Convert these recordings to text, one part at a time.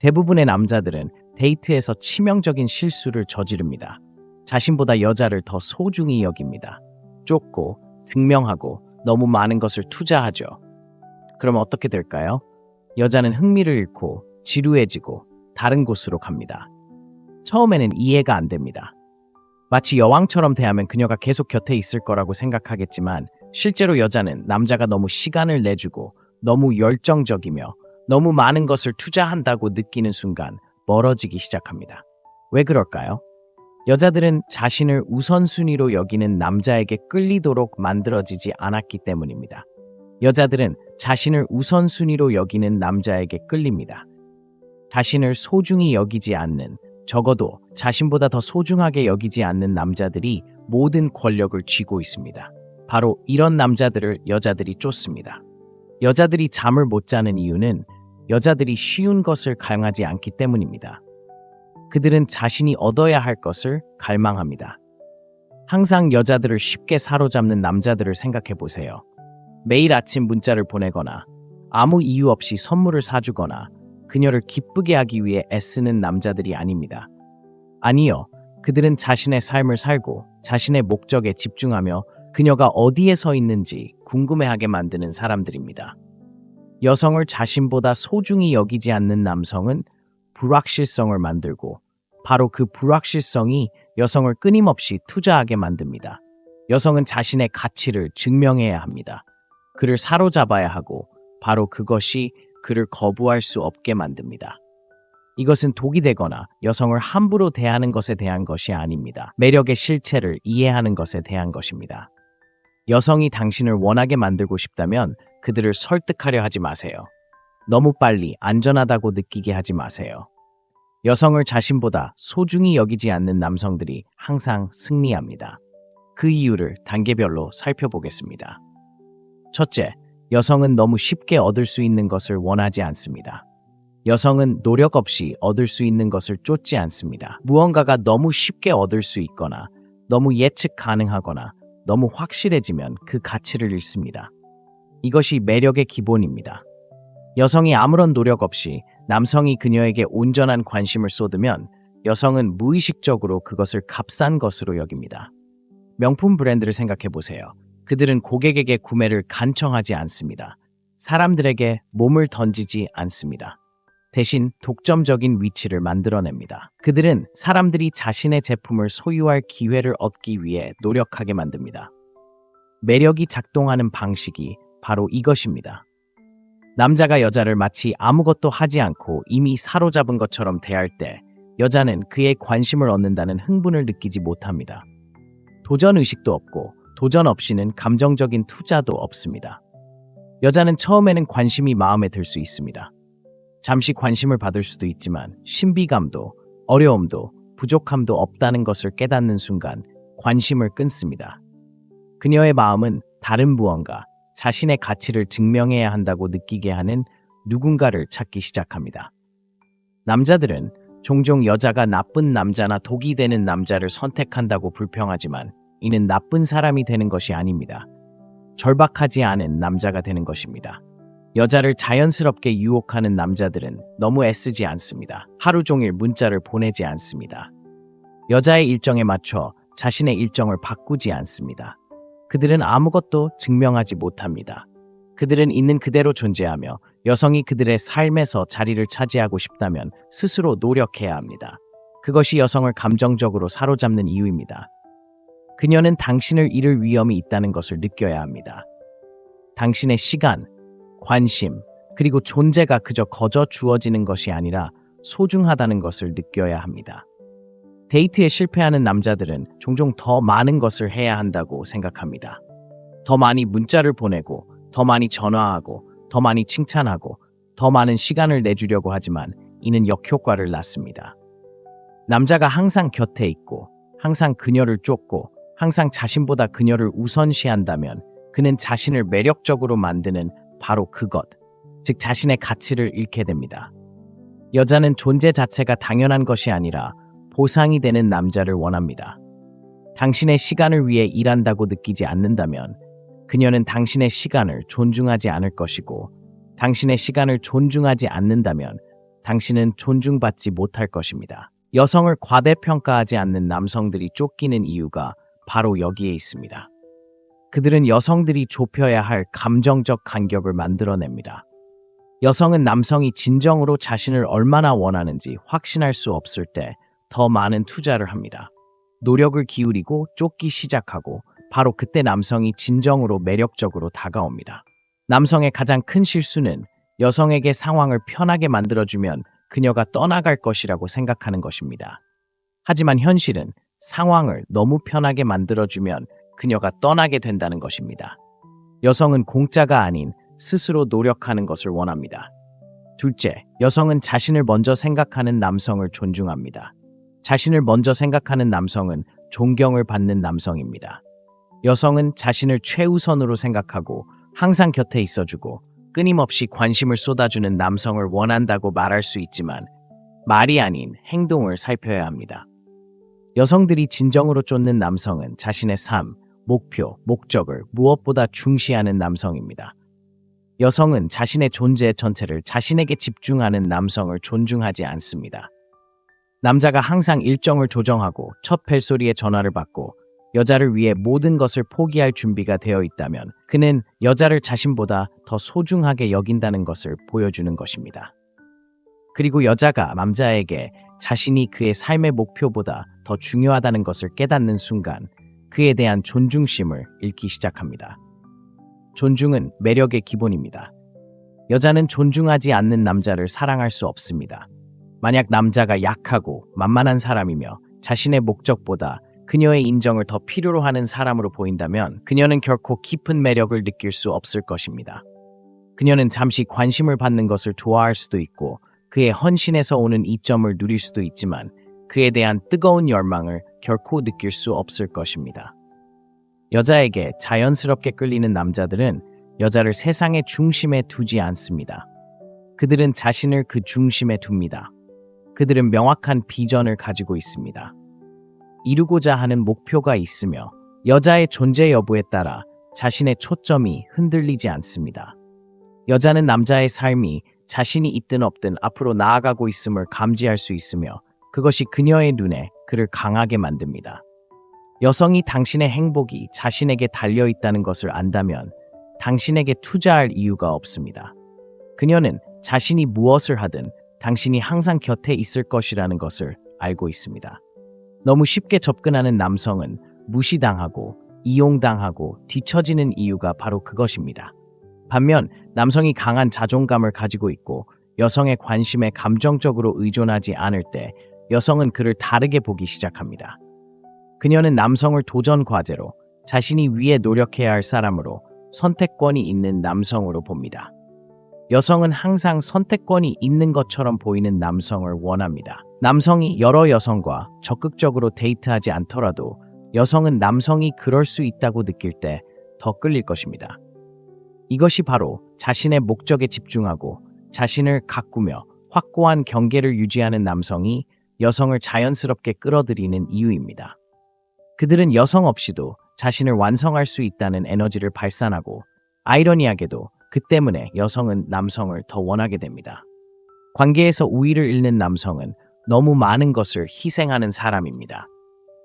대부분의 남자들은 데이트에서 치명적인 실수를 저지릅니다. 자신보다 여자를 더 소중히 여깁니다. 쫓고, 증명하고, 너무 많은 것을 투자하죠. 그럼 어떻게 될까요? 여자는 흥미를 잃고, 지루해지고, 다른 곳으로 갑니다. 처음에는 이해가 안 됩니다. 마치 여왕처럼 대하면 그녀가 계속 곁에 있을 거라고 생각하겠지만, 실제로 여자는 남자가 너무 시간을 내주고, 너무 열정적이며, 너무 많은 것을 투자한다고 느끼는 순간 멀어지기 시작합니다. 왜 그럴까요? 여자들은 자신을 우선순위로 여기는 남자에게 끌리도록 만들어지지 않았기 때문입니다. 여자들은 자신을 우선순위로 여기는 남자에게 끌립니다. 자신을 소중히 여기지 않는, 적어도 자신보다 더 소중하게 여기지 않는 남자들이 모든 권력을 쥐고 있습니다. 바로 이런 남자들을 여자들이 쫓습니다. 여자들이 잠을 못 자는 이유는 여자들이 쉬운 것을 갈망하지 않기 때문입니다. 그들은 자신이 얻어야 할 것을 갈망합니다. 항상 여자들을 쉽게 사로잡는 남자들을 생각해 보세요. 매일 아침 문자를 보내거나 아무 이유 없이 선물을 사주거나 그녀를 기쁘게 하기 위해 애쓰는 남자들이 아닙니다. 아니요, 그들은 자신의 삶을 살고 자신의 목적에 집중하며 그녀가 어디에 서 있는지 궁금해하게 만드는 사람들입니다. 여성을 자신보다 소중히 여기지 않는 남성은 불확실성을 만들고 바로 그 불확실성이 여성을 끊임없이 투자하게 만듭니다. 여성은 자신의 가치를 증명해야 합니다. 그를 사로잡아야 하고 바로 그것이 그를 거부할 수 없게 만듭니다. 이것은 독이 되거나 여성을 함부로 대하는 것에 대한 것이 아닙니다. 매력의 실체를 이해하는 것에 대한 것입니다. 여성이 당신을 원하게 만들고 싶다면 그들을 설득하려 하지 마세요. 너무 빨리 안전하다고 느끼게 하지 마세요. 여성을 자신보다 소중히 여기지 않는 남성들이 항상 승리합니다. 그 이유를 단계별로 살펴보겠습니다. 첫째, 여성은 너무 쉽게 얻을 수 있는 것을 원하지 않습니다. 여성은 노력 없이 얻을 수 있는 것을 쫓지 않습니다. 무언가가 너무 쉽게 얻을 수 있거나 너무 예측 가능하거나 너무 확실해지면 그 가치를 잃습니다. 이것이 매력의 기본입니다. 여성이 아무런 노력 없이 남성이 그녀에게 온전한 관심을 쏟으면 여성은 무의식적으로 그것을 값싼 것으로 여깁니다. 명품 브랜드를 생각해 보세요. 그들은 고객에게 구매를 간청하지 않습니다. 사람들에게 몸을 던지지 않습니다. 대신 독점적인 위치를 만들어냅니다. 그들은 사람들이 자신의 제품을 소유할 기회를 얻기 위해 노력하게 만듭니다. 매력이 작동하는 방식이 바로 이것입니다. 남자가 여자를 마치 아무것도 하지 않고 이미 사로잡은 것처럼 대할 때 여자는 그의 관심을 얻는다는 흥분을 느끼지 못합니다. 도전 의식도 없고 도전 없이는 감정적인 투자도 없습니다. 여자는 처음에는 관심이 마음에 들 수 있습니다. 잠시 관심을 받을 수도 있지만 신비감도 어려움도 부족함도 없다는 것을 깨닫는 순간 관심을 끊습니다. 그녀의 마음은 다른 무언가, 자신의 가치를 증명해야 한다고 느끼게 하는 누군가를 찾기 시작합니다. 남자들은 종종 여자가 나쁜 남자나 독이 되는 남자를 선택한다고 불평하지만 이는 나쁜 사람이 되는 것이 아닙니다. 절박하지 않은 남자가 되는 것입니다. 여자를 자연스럽게 유혹하는 남자들은 너무 애쓰지 않습니다. 하루 종일 문자를 보내지 않습니다. 여자의 일정에 맞춰 자신의 일정을 바꾸지 않습니다. 그들은 아무것도 증명하지 못합니다. 그들은 있는 그대로 존재하며 여성이 그들의 삶에서 자리를 차지하고 싶다면 스스로 노력해야 합니다. 그것이 여성을 감정적으로 사로잡는 이유입니다. 그녀는 당신을 잃을 위험이 있다는 것을 느껴야 합니다. 당신의 시간, 관심, 그리고 존재가 그저 거저 주어지는 것이 아니라 소중하다는 것을 느껴야 합니다. 데이트에 실패하는 남자들은 종종 더 많은 것을 해야 한다고 생각합니다. 더 많이 문자를 보내고, 더 많이 전화하고, 더 많이 칭찬하고, 더 많은 시간을 내주려고 하지만 이는 역효과를 낳습니다. 남자가 항상 곁에 있고, 항상 그녀를 쫓고, 항상 자신보다 그녀를 우선시한다면 그는 자신을 매력적으로 만드는 바로 그것, 즉 자신의 가치를 잃게 됩니다. 여자는 존재 자체가 당연한 것이 아니라 보상이 되는 남자를 원합니다. 당신의 시간을 위해 일한다고 느끼지 않는다면 그녀는 당신의 시간을 존중하지 않을 것이고 당신의 시간을 존중하지 않는다면 당신은 존중받지 못할 것입니다. 여성을 과대평가하지 않는 남성들이 쫓기는 이유가 바로 여기에 있습니다. 그들은 여성들이 좁혀야 할 감정적 간격을 만들어냅니다. 여성은 남성이 진정으로 자신을 얼마나 원하는지 확신할 수 없을 때 더 많은 투자를 합니다. 노력을 기울이고 쫓기 시작하고 바로 그때 남성이 진정으로 매력적으로 다가옵니다. 남성의 가장 큰 실수는 여성에게 상황을 편하게 만들어주면 그녀가 떠나갈 것이라고 생각하는 것입니다. 하지만 현실은 상황을 너무 편하게 만들어주면 그녀가 떠나게 된다는 것입니다. 여성은 공짜가 아닌 스스로 노력하는 것을 원합니다. 둘째, 여성은 자신을 먼저 생각하는 남성을 존중합니다. 자신을 먼저 생각하는 남성은 존경을 받는 남성입니다. 여성은 자신을 최우선으로 생각하고 항상 곁에 있어주고 끊임없이 관심을 쏟아주는 남성을 원한다고 말할 수 있지만 말이 아닌 행동을 살펴야 합니다. 여성들이 진정으로 쫓는 남성은 자신의 삶, 목표, 목적을 무엇보다 중시하는 남성입니다. 여성은 자신의 존재 전체를 자신에게 집중하는 남성을 존중하지 않습니다. 남자가 항상 일정을 조정하고 첫 벨소리에 전화를 받고 여자를 위해 모든 것을 포기할 준비가 되어 있다면 그는 여자를 자신보다 더 소중하게 여긴다는 것을 보여주는 것입니다. 그리고 여자가 남자에게 자신이 그의 삶의 목표보다 더 중요하다는 것을 깨닫는 순간 그에 대한 존중심을 잃기 시작합니다. 존중은 매력의 기본입니다. 여자는 존중하지 않는 남자를 사랑할 수 없습니다. 만약 남자가 약하고 만만한 사람이며 자신의 목적보다 그녀의 인정을 더 필요로 하는 사람으로 보인다면 그녀는 결코 깊은 매력을 느낄 수 없을 것입니다. 그녀는 잠시 관심을 받는 것을 좋아할 수도 있고 그의 헌신에서 오는 이점을 누릴 수도 있지만 그에 대한 뜨거운 열망을 결코 느낄 수 없을 것입니다. 여자에게 자연스럽게 끌리는 남자들은 여자를 세상의 중심에 두지 않습니다. 그들은 자신을 그 중심에 둡니다. 그들은 명확한 비전을 가지고 있습니다. 이루고자 하는 목표가 있으며 여자의 존재 여부에 따라 자신의 초점이 흔들리지 않습니다. 여자는 남자의 삶이 자신이 있든 없든 앞으로 나아가고 있음을 감지할 수 있으며 그것이 그녀의 눈에 그를 강하게 만듭니다. 여성이 당신의 행복이 자신에게 달려 있다는 것을 안다면 당신에게 투자할 이유가 없습니다. 그녀는 자신이 무엇을 하든 당신이 항상 곁에 있을 것이라는 것을 알고 있습니다. 너무 쉽게 접근하는 남성은 무시당하고 이용당하고 뒤처지는 이유가 바로 그것입니다. 반면 남성이 강한 자존감을 가지고 있고 여성의 관심에 감정적으로 의존하지 않을 때 여성은 그를 다르게 보기 시작합니다. 그녀는 남성을 도전 과제로 자신이 위해 노력해야 할 사람으로 선택권이 있는 남성으로 봅니다. 여성은 항상 선택권이 있는 것처럼 보이는 남성을 원합니다. 남성이 여러 여성과 적극적으로 데이트하지 않더라도 여성은 남성이 그럴 수 있다고 느낄 때 더 끌릴 것입니다. 이것이 바로 자신의 목적에 집중하고 자신을 가꾸며 확고한 경계를 유지하는 남성이 여성을 자연스럽게 끌어들이는 이유입니다. 그들은 여성 없이도 자신을 완성할 수 있다는 에너지를 발산하고 아이러니하게도 그 때문에 여성은 남성을 더 원하게 됩니다. 관계에서 우위를 잃는 남성은 너무 많은 것을 희생하는 사람입니다.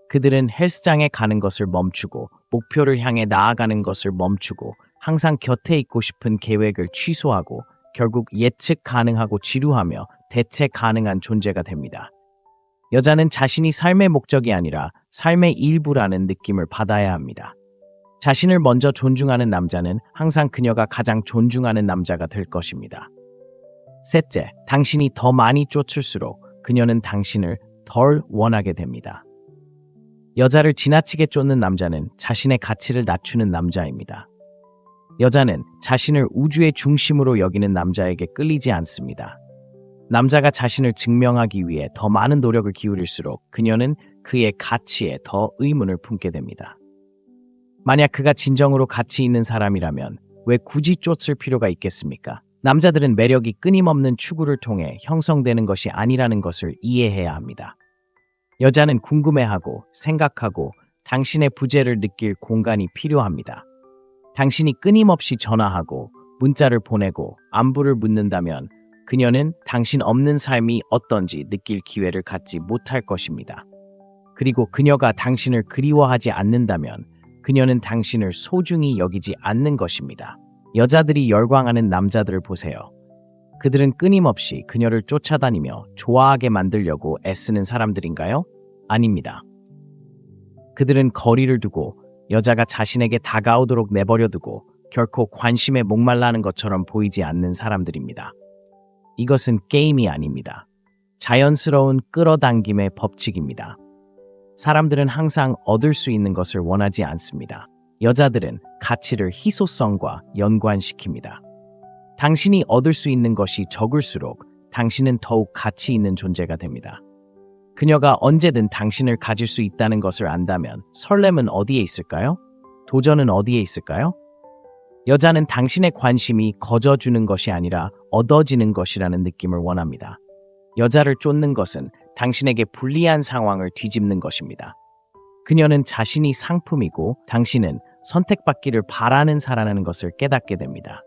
그들은 헬스장에 가는 것을 멈추고 목표를 향해 나아가는 것을 멈추고 항상 곁에 있고 싶은 계획을 취소하고 결국 예측 가능하고 지루하며 대체 가능한 존재가 됩니다. 여자는 자신이 삶의 목적이 아니라 삶의 일부라는 느낌을 받아야 합니다. 자신을 먼저 존중하는 남자는 항상 그녀가 가장 존중하는 남자가 될 것입니다. 셋째, 당신이 더 많이 쫓을수록 그녀는 당신을 덜 원하게 됩니다. 여자를 지나치게 쫓는 남자는 자신의 가치를 낮추는 남자입니다. 여자는 자신을 우주의 중심으로 여기는 남자에게 끌리지 않습니다. 남자가 자신을 증명하기 위해 더 많은 노력을 기울일수록 그녀는 그의 가치에 더 의문을 품게 됩니다. 만약 그가 진정으로 가치 있는 사람이라면 왜 굳이 쫓을 필요가 있겠습니까? 남자들은 매력이 끊임없는 추구를 통해 형성되는 것이 아니라는 것을 이해해야 합니다. 여자는 궁금해하고 생각하고 당신의 부재를 느낄 공간이 필요합니다. 당신이 끊임없이 전화하고 문자를 보내고 안부를 묻는다면 그녀는 당신 없는 삶이 어떤지 느낄 기회를 갖지 못할 것입니다. 그리고 그녀가 당신을 그리워하지 않는다면 그녀는 당신을 소중히 여기지 않는 것입니다. 여자들이 열광하는 남자들을 보세요. 그들은 끊임없이 그녀를 쫓아다니며 좋아하게 만들려고 애쓰는 사람들인가요? 아닙니다. 그들은 거리를 두고 여자가 자신에게 다가오도록 내버려두고 결코 관심에 목말라 하는 것처럼 보이지 않는 사람들입니다. 이것은 게임이 아닙니다. 자연스러운 끌어당김의 법칙입니다. 사람들은 항상 얻을 수 있는 것을 원하지 않습니다. 여자들은 가치를 희소성과 연관시킵니다. 당신이 얻을 수 있는 것이 적을수록 당신은 더욱 가치 있는 존재가 됩니다. 그녀가 언제든 당신을 가질 수 있다는 것을 안다면 설렘은 어디에 있을까요? 도전은 어디에 있을까요? 여자는 당신의 관심이 거저주는 것이 아니라 얻어지는 것이라는 느낌을 원합니다. 여자를 쫓는 것은 당신에게 불리한 상황을 뒤집는 것입니다. 그녀는 자신이 상품이고 당신은 선택받기를 바라는 사람이라는 것을 깨닫게 됩니다.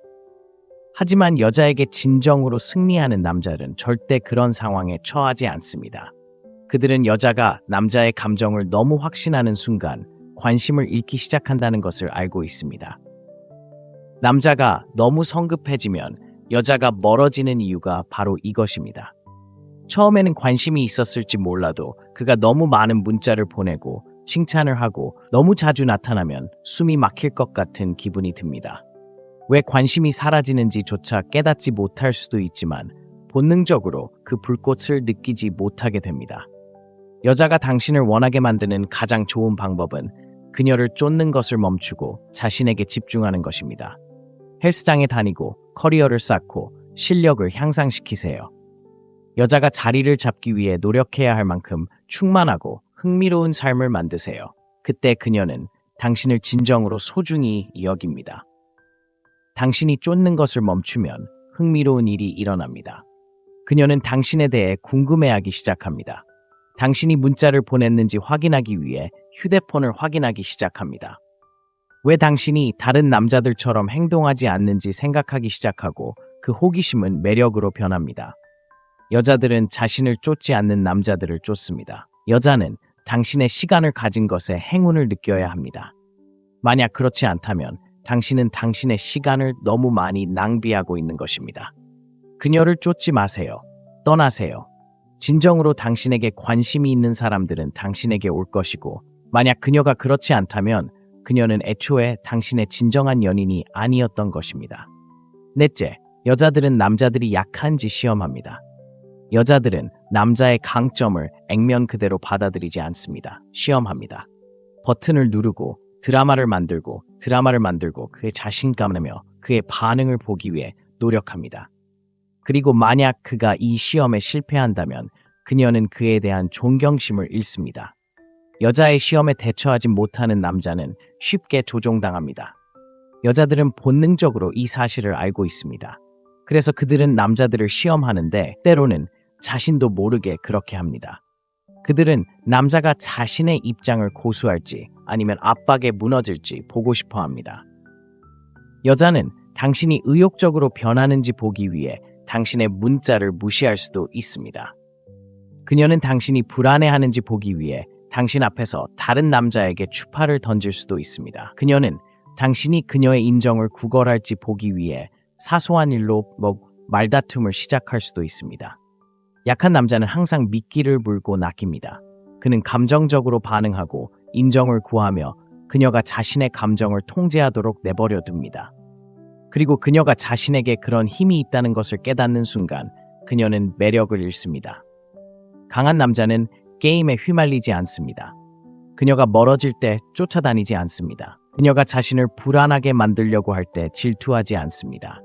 하지만 여자에게 진정으로 승리하는 남자들은 절대 그런 상황에 처하지 않습니다. 그들은 여자가 남자의 감정을 너무 확신하는 순간 관심을 잃기 시작한다는 것을 알고 있습니다. 남자가 너무 성급해지면 여자가 멀어지는 이유가 바로 이것입니다. 처음에는 관심이 있었을지 몰라도 그가 너무 많은 문자를 보내고 칭찬을 하고 너무 자주 나타나면 숨이 막힐 것 같은 기분이 듭니다. 왜 관심이 사라지는지조차 깨닫지 못할 수도 있지만 본능적으로 그 불꽃을 느끼지 못하게 됩니다. 여자가 당신을 원하게 만드는 가장 좋은 방법은 그녀를 쫓는 것을 멈추고 자신에게 집중하는 것입니다. 헬스장에 다니고 커리어를 쌓고 실력을 향상시키세요. 여자가 자리를 잡기 위해 노력해야 할 만큼 충만하고 흥미로운 삶을 만드세요. 그때 그녀는 당신을 진정으로 소중히 여깁니다. 당신이 쫓는 것을 멈추면 흥미로운 일이 일어납니다. 그녀는 당신에 대해 궁금해하기 시작합니다. 당신이 문자를 보냈는지 확인하기 위해 휴대폰을 확인하기 시작합니다. 왜 당신이 다른 남자들처럼 행동하지 않는지 생각하기 시작하고 그 호기심은 매력으로 변합니다. 여자들은 자신을 쫓지 않는 남자들을 쫓습니다. 여자는 당신의 시간을 가진 것에 행운을 느껴야 합니다. 만약 그렇지 않다면 당신은 당신의 시간을 너무 많이 낭비하고 있는 것입니다. 그녀를 쫓지 마세요. 떠나세요. 진정으로 당신에게 관심이 있는 사람들은 당신에게 올 것이고 만약 그녀가 그렇지 않다면 그녀는 애초에 당신의 진정한 연인이 아니었던 것입니다. 넷째, 여자들은 남자들이 약한지 시험합니다. 여자들은 남자의 강점을 액면 그대로 받아들이지 않습니다. 시험합니다. 버튼을 누르고 드라마를 만들고 그의 자신감을 그의 반응을 보기 위해 노력합니다. 그리고 만약 그가 이 시험에 실패한다면 그녀는 그에 대한 존경심을 잃습니다. 여자의 시험에 대처하지 못하는 남자는 쉽게 조종당합니다. 여자들은 본능적으로 이 사실을 알고 있습니다. 그래서 그들은 남자들을 시험하는데 때로는 자신도 모르게 그렇게 합니다. 그들은 남자가 자신의 입장을 고수할지 아니면 압박에 무너질지 보고 싶어 합니다. 여자는 당신이 의욕적으로 변하는지 보기 위해 당신의 문자를 무시할 수도 있습니다. 그녀는 당신이 불안해하는지 보기 위해 당신 앞에서 다른 남자에게 추파를 던질 수도 있습니다. 그녀는 당신이 그녀의 인정을 구걸할지 보기 위해 사소한 일로 말다툼을 시작할 수도 있습니다. 약한 남자는 항상 미끼를 물고 낚입니다. 그는 감정적으로 반응하고 인정을 구하며 그녀가 자신의 감정을 통제하도록 내버려 둡니다. 그리고 그녀가 자신에게 그런 힘이 있다는 것을 깨닫는 순간 그녀는 매력을 잃습니다. 강한 남자는 게임에 휘말리지 않습니다. 그녀가 멀어질 때 쫓아다니지 않습니다. 그녀가 자신을 불안하게 만들려고 할 때 질투하지 않습니다.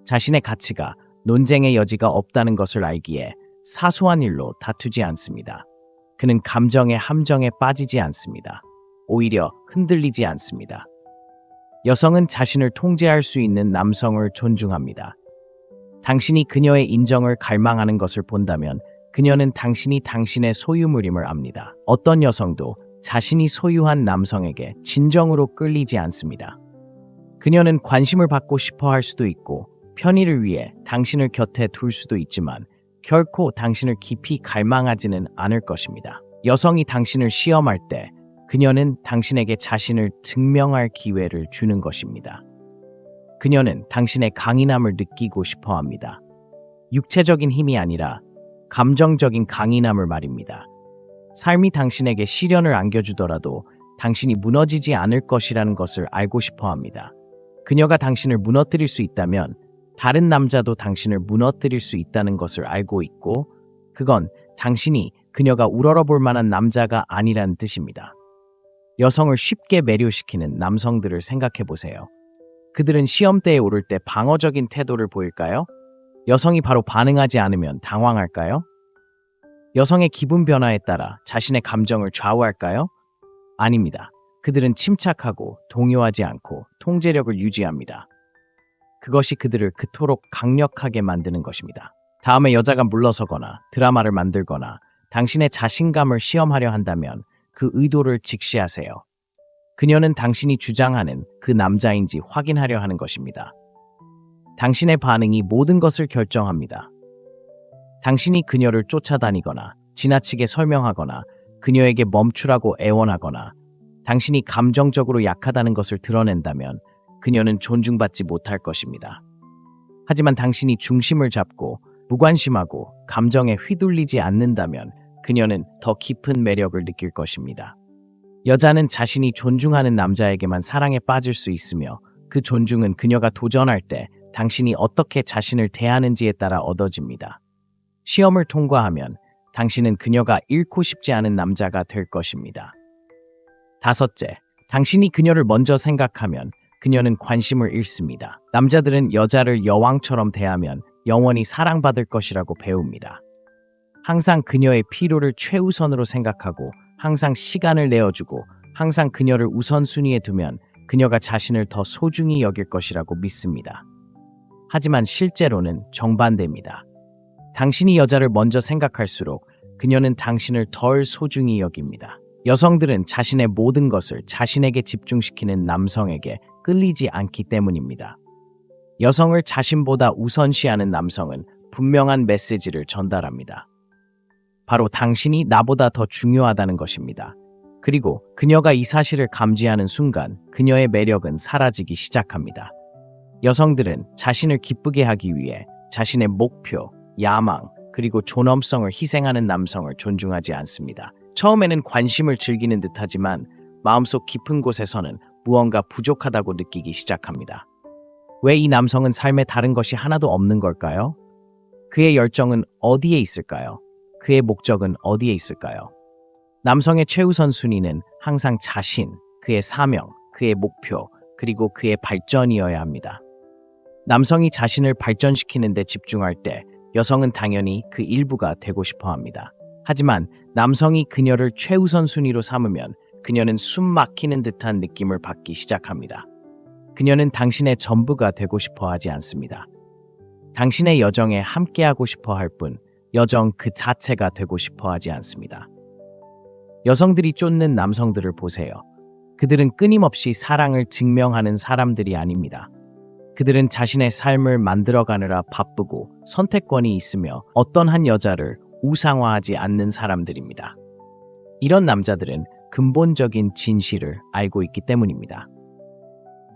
자신의 가치가 논쟁의 여지가 없다는 것을 알기에 사소한 일로 다투지 않습니다. 그는 감정의 함정에 빠지지 않습니다. 오히려 흔들리지 않습니다. 여성은 자신을 통제할 수 있는 남성을 존중합니다. 당신이 그녀의 인정을 갈망하는 것을 본다면 그녀는 당신이 당신의 소유물임을 압니다. 어떤 여성도 자신이 소유한 남성에게 진정으로 끌리지 않습니다. 그녀는 관심을 받고 싶어 할 수도 있고 편의를 위해 당신을 곁에 둘 수도 있지만 결코 당신을 깊이 갈망하지는 않을 것입니다. 여성이 당신을 시험할 때 그녀는 당신에게 자신을 증명할 기회를 주는 것입니다. 그녀는 당신의 강인함을 느끼고 싶어 합니다. 육체적인 힘이 아니라 감정적인 강인함을 말입니다. 삶이 당신에게 시련을 안겨주더라도 당신이 무너지지 않을 것이라는 것을 알고 싶어 합니다. 그녀가 당신을 무너뜨릴 수 있다면 다른 남자도 당신을 무너뜨릴 수 있다는 것을 알고 있고, 그건 당신이 그녀가 우러러볼 만한 남자가 아니란 뜻입니다. 여성을 쉽게 매료시키는 남성들을 생각해 보세요. 그들은 시험대에 오를 때 방어적인 태도를 보일까요? 여성이 바로 반응하지 않으면 당황할까요? 여성의 기분 변화에 따라 자신의 감정을 좌우할까요? 아닙니다. 그들은 침착하고 동요하지 않고 통제력을 유지합니다. 그것이 그들을 그토록 강력하게 만드는 것입니다. 다음에 여자가 물러서거나 드라마를 만들거나 당신의 자신감을 시험하려 한다면 그 의도를 직시하세요. 그녀는 당신이 주장하는 그 남자인지 확인하려 하는 것입니다. 당신의 반응이 모든 것을 결정합니다. 당신이 그녀를 쫓아다니거나 지나치게 설명하거나 그녀에게 멈추라고 애원하거나 당신이 감정적으로 약하다는 것을 드러낸다면 그녀는 존중받지 못할 것입니다. 하지만 당신이 중심을 잡고 무관심하고 감정에 휘둘리지 않는다면 그녀는 더 깊은 매력을 느낄 것입니다. 여자는 자신이 존중하는 남자에게만 사랑에 빠질 수 있으며 그 존중은 그녀가 도전할 때 당신이 어떻게 자신을 대하는지에 따라 얻어집니다. 시험을 통과하면 당신은 그녀가 잃고 싶지 않은 남자가 될 것입니다. 다섯째, 당신이 그녀를 먼저 생각하면 그녀는 관심을 잃습니다. 남자들은 여자를 여왕처럼 대하면 영원히 사랑받을 것이라고 배웁니다. 항상 그녀의 필요를 최우선으로 생각하고 항상 시간을 내어주고 항상 그녀를 우선순위에 두면 그녀가 자신을 더 소중히 여길 것이라고 믿습니다. 하지만 실제로는 정반대입니다. 당신이 여자를 먼저 생각할수록 그녀는 당신을 덜 소중히 여깁니다. 여성들은 자신의 모든 것을 자신에게 집중시키는 남성에게 끌리지 않기 때문입니다. 여성을 자신보다 우선시하는 남성은 분명한 메시지를 전달합니다. 바로 당신이 나보다 더 중요하다는 것입니다. 그리고 그녀가 이 사실을 감지하는 순간 그녀의 매력은 사라지기 시작합니다. 여성들은 자신을 기쁘게 하기 위해 자신의 목표, 야망, 그리고 존엄성을 희생하는 남성을 존중하지 않습니다. 처음에는 관심을 즐기는 듯하지만 마음속 깊은 곳에서는 무언가 부족하다고 느끼기 시작합니다. 왜 이 남성은 삶에 다른 것이 하나도 없는 걸까요? 그의 열정은 어디에 있을까요? 그의 목적은 어디에 있을까요? 남성의 최우선 순위는 항상 자신, 그의 사명, 그의 목표, 그리고 그의 발전이어야 합니다. 남성이 자신을 발전시키는 데 집중할 때 여성은 당연히 그 일부가 되고 싶어 합니다. 하지만 남성이 그녀를 최우선 순위로 삼으면 그녀는 숨 막히는 듯한 느낌을 받기 시작합니다. 그녀는 당신의 전부가 되고 싶어 하지 않습니다. 당신의 여정에 함께하고 싶어 할 뿐, 여정 그 자체가 되고 싶어 하지 않습니다. 여성들이 쫓는 남성들을 보세요. 그들은 끊임없이 사랑을 증명하는 사람들이 아닙니다. 그들은 자신의 삶을 만들어가느라 바쁘고 선택권이 있으며 어떤 한 여자를 우상화하지 않는 사람들입니다. 이런 남자들은 근본적인 진실을 알고 있기 때문입니다.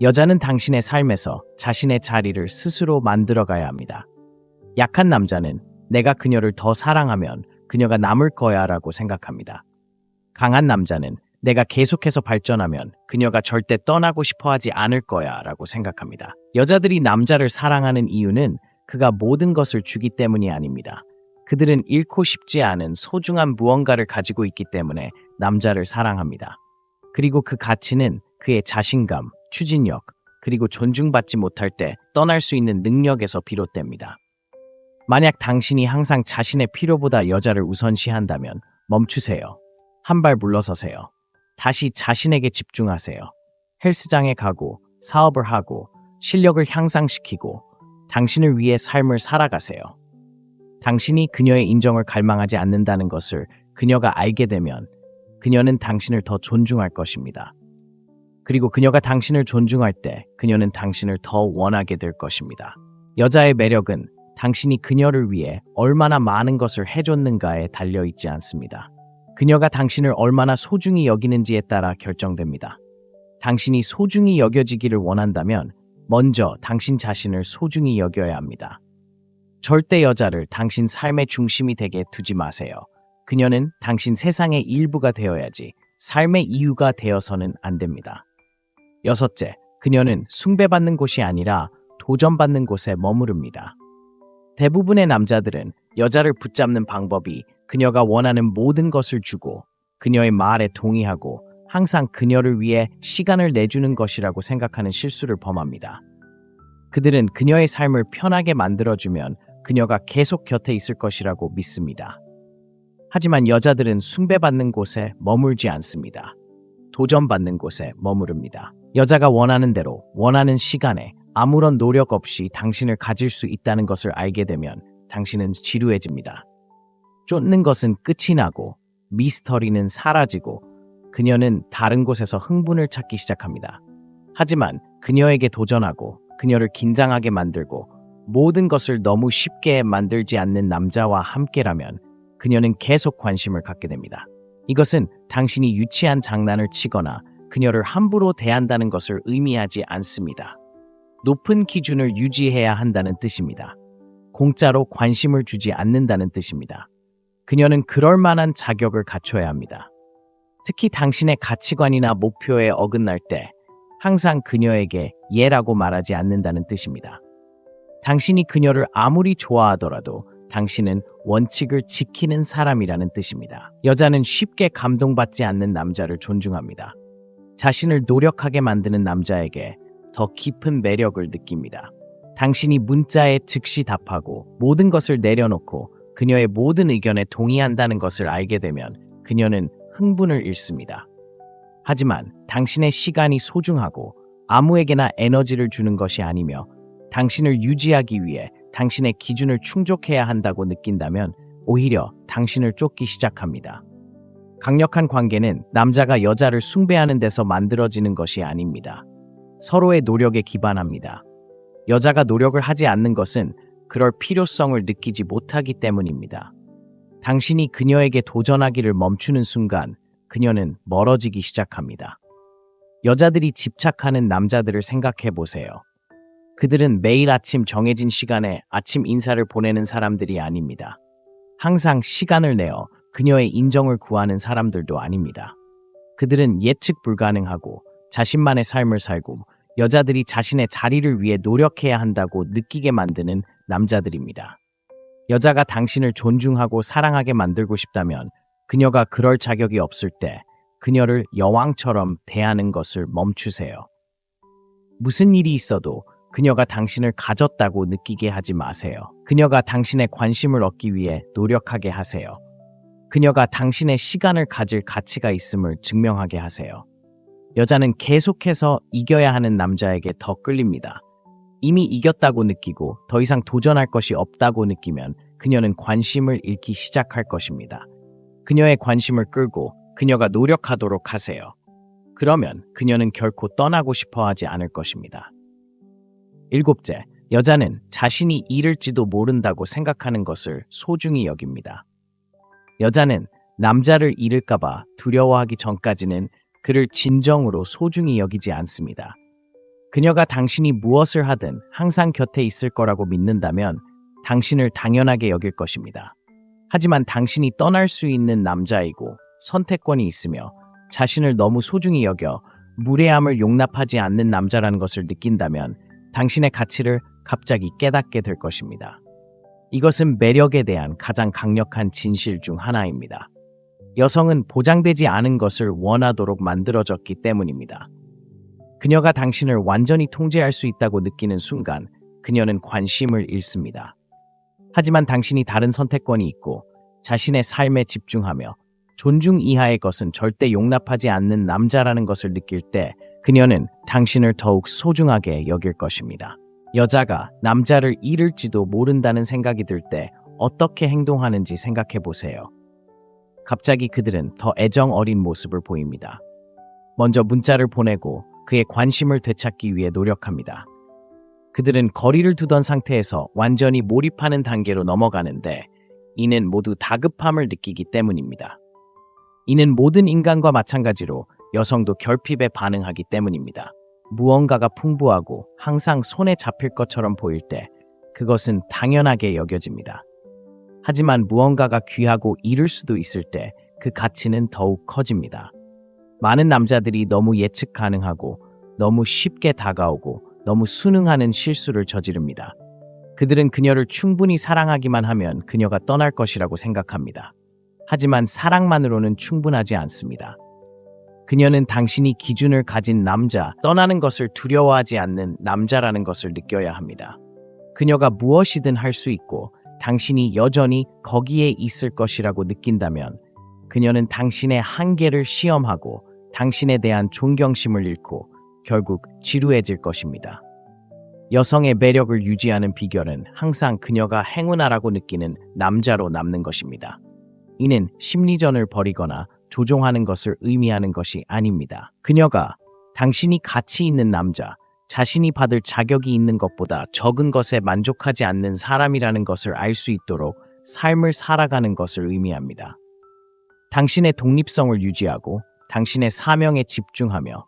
여자는 당신의 삶에서 자신의 자리를 스스로 만들어가야 합니다. 약한 남자는 내가 그녀를 더 사랑하면 그녀가 남을 거야 라고 생각합니다. 강한 남자는 내가 계속해서 발전하면 그녀가 절대 떠나고 싶어 하지 않을 거야 라고 생각합니다. 여자들이 남자를 사랑하는 이유는 그가 모든 것을 주기 때문이 아닙니다. 그들은 잃고 싶지 않은 소중한 무언가를 가지고 있기 때문에 남자를 사랑합니다. 그리고 그 가치는 그의 자신감, 추진력, 그리고 존중받지 못할 때 떠날 수 있는 능력에서 비롯됩니다. 만약 당신이 항상 자신의 필요보다 여자를 우선시한다면 멈추세요. 한 발 물러서세요. 다시 자신에게 집중하세요. 헬스장에 가고 사업을 하고 실력을 향상시키고 당신을 위해 삶을 살아가세요. 당신이 그녀의 인정을 갈망하지 않는다는 것을 그녀가 알게 되면 그녀는 당신을 더 존중할 것입니다. 그리고 그녀가 당신을 존중할 때 그녀는 당신을 더 원하게 될 것입니다. 여자의 매력은 당신이 그녀를 위해 얼마나 많은 것을 해줬는가에 달려있지 않습니다. 그녀가 당신을 얼마나 소중히 여기는지에 따라 결정됩니다. 당신이 소중히 여겨지기를 원한다면 먼저 당신 자신을 소중히 여겨야 합니다. 절대 여자를 당신 삶의 중심이 되게 두지 마세요. 그녀는 당신 세상의 일부가 되어야지 삶의 이유가 되어서는 안 됩니다. 여섯째, 그녀는 숭배받는 곳이 아니라 도전받는 곳에 머무릅니다. 대부분의 남자들은 여자를 붙잡는 방법이 그녀가 원하는 모든 것을 주고 그녀의 말에 동의하고 항상 그녀를 위해 시간을 내주는 것이라고 생각하는 실수를 범합니다. 그들은 그녀의 삶을 편하게 만들어주면 그녀가 계속 곁에 있을 것이라고 믿습니다. 하지만 여자들은 숭배받는 곳에 머물지 않습니다. 도전받는 곳에 머무릅니다. 여자가 원하는 대로 원하는 시간에 아무런 노력 없이 당신을 가질 수 있다는 것을 알게 되면 당신은 지루해집니다. 쫓는 것은 끝이 나고 미스터리는 사라지고 그녀는 다른 곳에서 흥분을 찾기 시작합니다. 하지만 그녀에게 도전하고 그녀를 긴장하게 만들고 모든 것을 너무 쉽게 만들지 않는 남자와 함께라면 그녀는 계속 관심을 갖게 됩니다. 이것은 당신이 유치한 장난을 치거나 그녀를 함부로 대한다는 것을 의미하지 않습니다. 높은 기준을 유지해야 한다는 뜻입니다. 공짜로 관심을 주지 않는다는 뜻입니다. 그녀는 그럴 만한 자격을 갖춰야 합니다. 특히 당신의 가치관이나 목표에 어긋날 때 항상 그녀에게 예라고 말하지 않는다는 뜻입니다. 당신이 그녀를 아무리 좋아하더라도 당신은 원칙을 지키는 사람이라는 뜻입니다. 여자는 쉽게 감동받지 않는 남자를 존중합니다. 자신을 노력하게 만드는 남자에게 더 깊은 매력을 느낍니다. 당신이 문자에 즉시 답하고 모든 것을 내려놓고 그녀의 모든 의견에 동의한다는 것을 알게 되면 그녀는 흥분을 잃습니다. 하지만 당신의 시간이 소중하고 아무에게나 에너지를 주는 것이 아니며 당신을 유지하기 위해 당신의 기준을 충족해야 한다고 느낀다면 오히려 당신을 쫓기 시작합니다. 강력한 관계는 남자가 여자를 숭배하는 데서 만들어지는 것이 아닙니다. 서로의 노력에 기반합니다. 여자가 노력을 하지 않는 것은 그럴 필요성을 느끼지 못하기 때문입니다. 당신이 그녀에게 도전하기를 멈추는 순간 그녀는 멀어지기 시작합니다. 여자들이 집착하는 남자들을 생각해 보세요. 그들은 매일 아침 정해진 시간에 아침 인사를 보내는 사람들이 아닙니다. 항상 시간을 내어 그녀의 인정을 구하는 사람들도 아닙니다. 그들은 예측 불가능하고 자신만의 삶을 살고 여자들이 자신의 자리를 위해 노력해야 한다고 느끼게 만드는 남자들입니다. 여자가 당신을 존중하고 사랑하게 만들고 싶다면 그녀가 그럴 자격이 없을 때 그녀를 여왕처럼 대하는 것을 멈추세요. 무슨 일이 있어도 그녀가 당신을 가졌다고 느끼게 하지 마세요. 그녀가 당신의 관심을 얻기 위해 노력하게 하세요. 그녀가 당신의 시간을 가질 가치가 있음을 증명하게 하세요. 여자는 계속해서 이겨야 하는 남자에게 더 끌립니다. 이미 이겼다고 느끼고 더 이상 도전할 것이 없다고 느끼면 그녀는 관심을 잃기 시작할 것입니다. 그녀의 관심을 끌고 그녀가 노력하도록 하세요. 그러면 그녀는 결코 떠나고 싶어 하지 않을 것입니다. 일곱째, 여자는 자신이 잃을지도 모른다고 생각하는 것을 소중히 여깁니다. 여자는 남자를 잃을까봐 두려워하기 전까지는 그를 진정으로 소중히 여기지 않습니다. 그녀가 당신이 무엇을 하든 항상 곁에 있을 거라고 믿는다면 당신을 당연하게 여길 것입니다. 하지만 당신이 떠날 수 있는 남자이고 선택권이 있으며 자신을 너무 소중히 여겨 무례함을 용납하지 않는 남자라는 것을 느낀다면 당신의 가치를 갑자기 깨닫게 될 것입니다. 이것은 매력에 대한 가장 강력한 진실 중 하나입니다. 여성은 보장되지 않은 것을 원하도록 만들어졌기 때문입니다. 그녀가 당신을 완전히 통제할 수 있다고 느끼는 순간 그녀는 관심을 잃습니다. 하지만 당신이 다른 선택권이 있고 자신의 삶에 집중하며 존중 이하의 것은 절대 용납하지 않는 남자라는 것을 느낄 때 그녀는 당신을 더욱 소중하게 여길 것입니다. 여자가 남자를 잃을지도 모른다는 생각이 들 때 어떻게 행동하는지 생각해 보세요. 갑자기 그들은 더 애정 어린 모습을 보입니다. 먼저 문자를 보내고 그의 관심을 되찾기 위해 노력합니다. 그들은 거리를 두던 상태에서 완전히 몰입하는 단계로 넘어가는데 이는 모두 다급함을 느끼기 때문입니다. 이는 모든 인간과 마찬가지로 여성도 결핍에 반응하기 때문입니다. 무언가가 풍부하고 항상 손에 잡힐 것처럼 보일 때 그것은 당연하게 여겨집니다. 하지만 무언가가 귀하고 이룰 수도 있을 때 그 가치는 더욱 커집니다. 많은 남자들이 너무 예측 가능하고 너무 쉽게 다가오고 너무 순응하는 실수를 저지릅니다. 그들은 그녀를 충분히 사랑하기만 하면 그녀가 떠날 것이라고 생각합니다. 하지만 사랑만으로는 충분하지 않습니다. 그녀는 당신이 기준을 가진 남자, 떠나는 것을 두려워하지 않는 남자라는 것을 느껴야 합니다. 그녀가 무엇이든 할 수 있고 당신이 여전히 거기에 있을 것이라고 느낀다면 그녀는 당신의 한계를 시험하고 당신에 대한 존경심을 잃고 결국 지루해질 것입니다. 여성의 매력을 유지하는 비결은 항상 그녀가 행운아라고 느끼는 남자로 남는 것입니다. 이는 심리전을 벌이거나 조종하는 것을 의미하는 것이 아닙니다. 그녀가 당신이 가치 있는 남자, 자신이 받을 자격이 있는 것보다 적은 것에 만족하지 않는 사람이라는 것을 알 수 있도록 삶을 살아가는 것을 의미합니다. 당신의 독립성을 유지하고 당신의 사명에 집중하며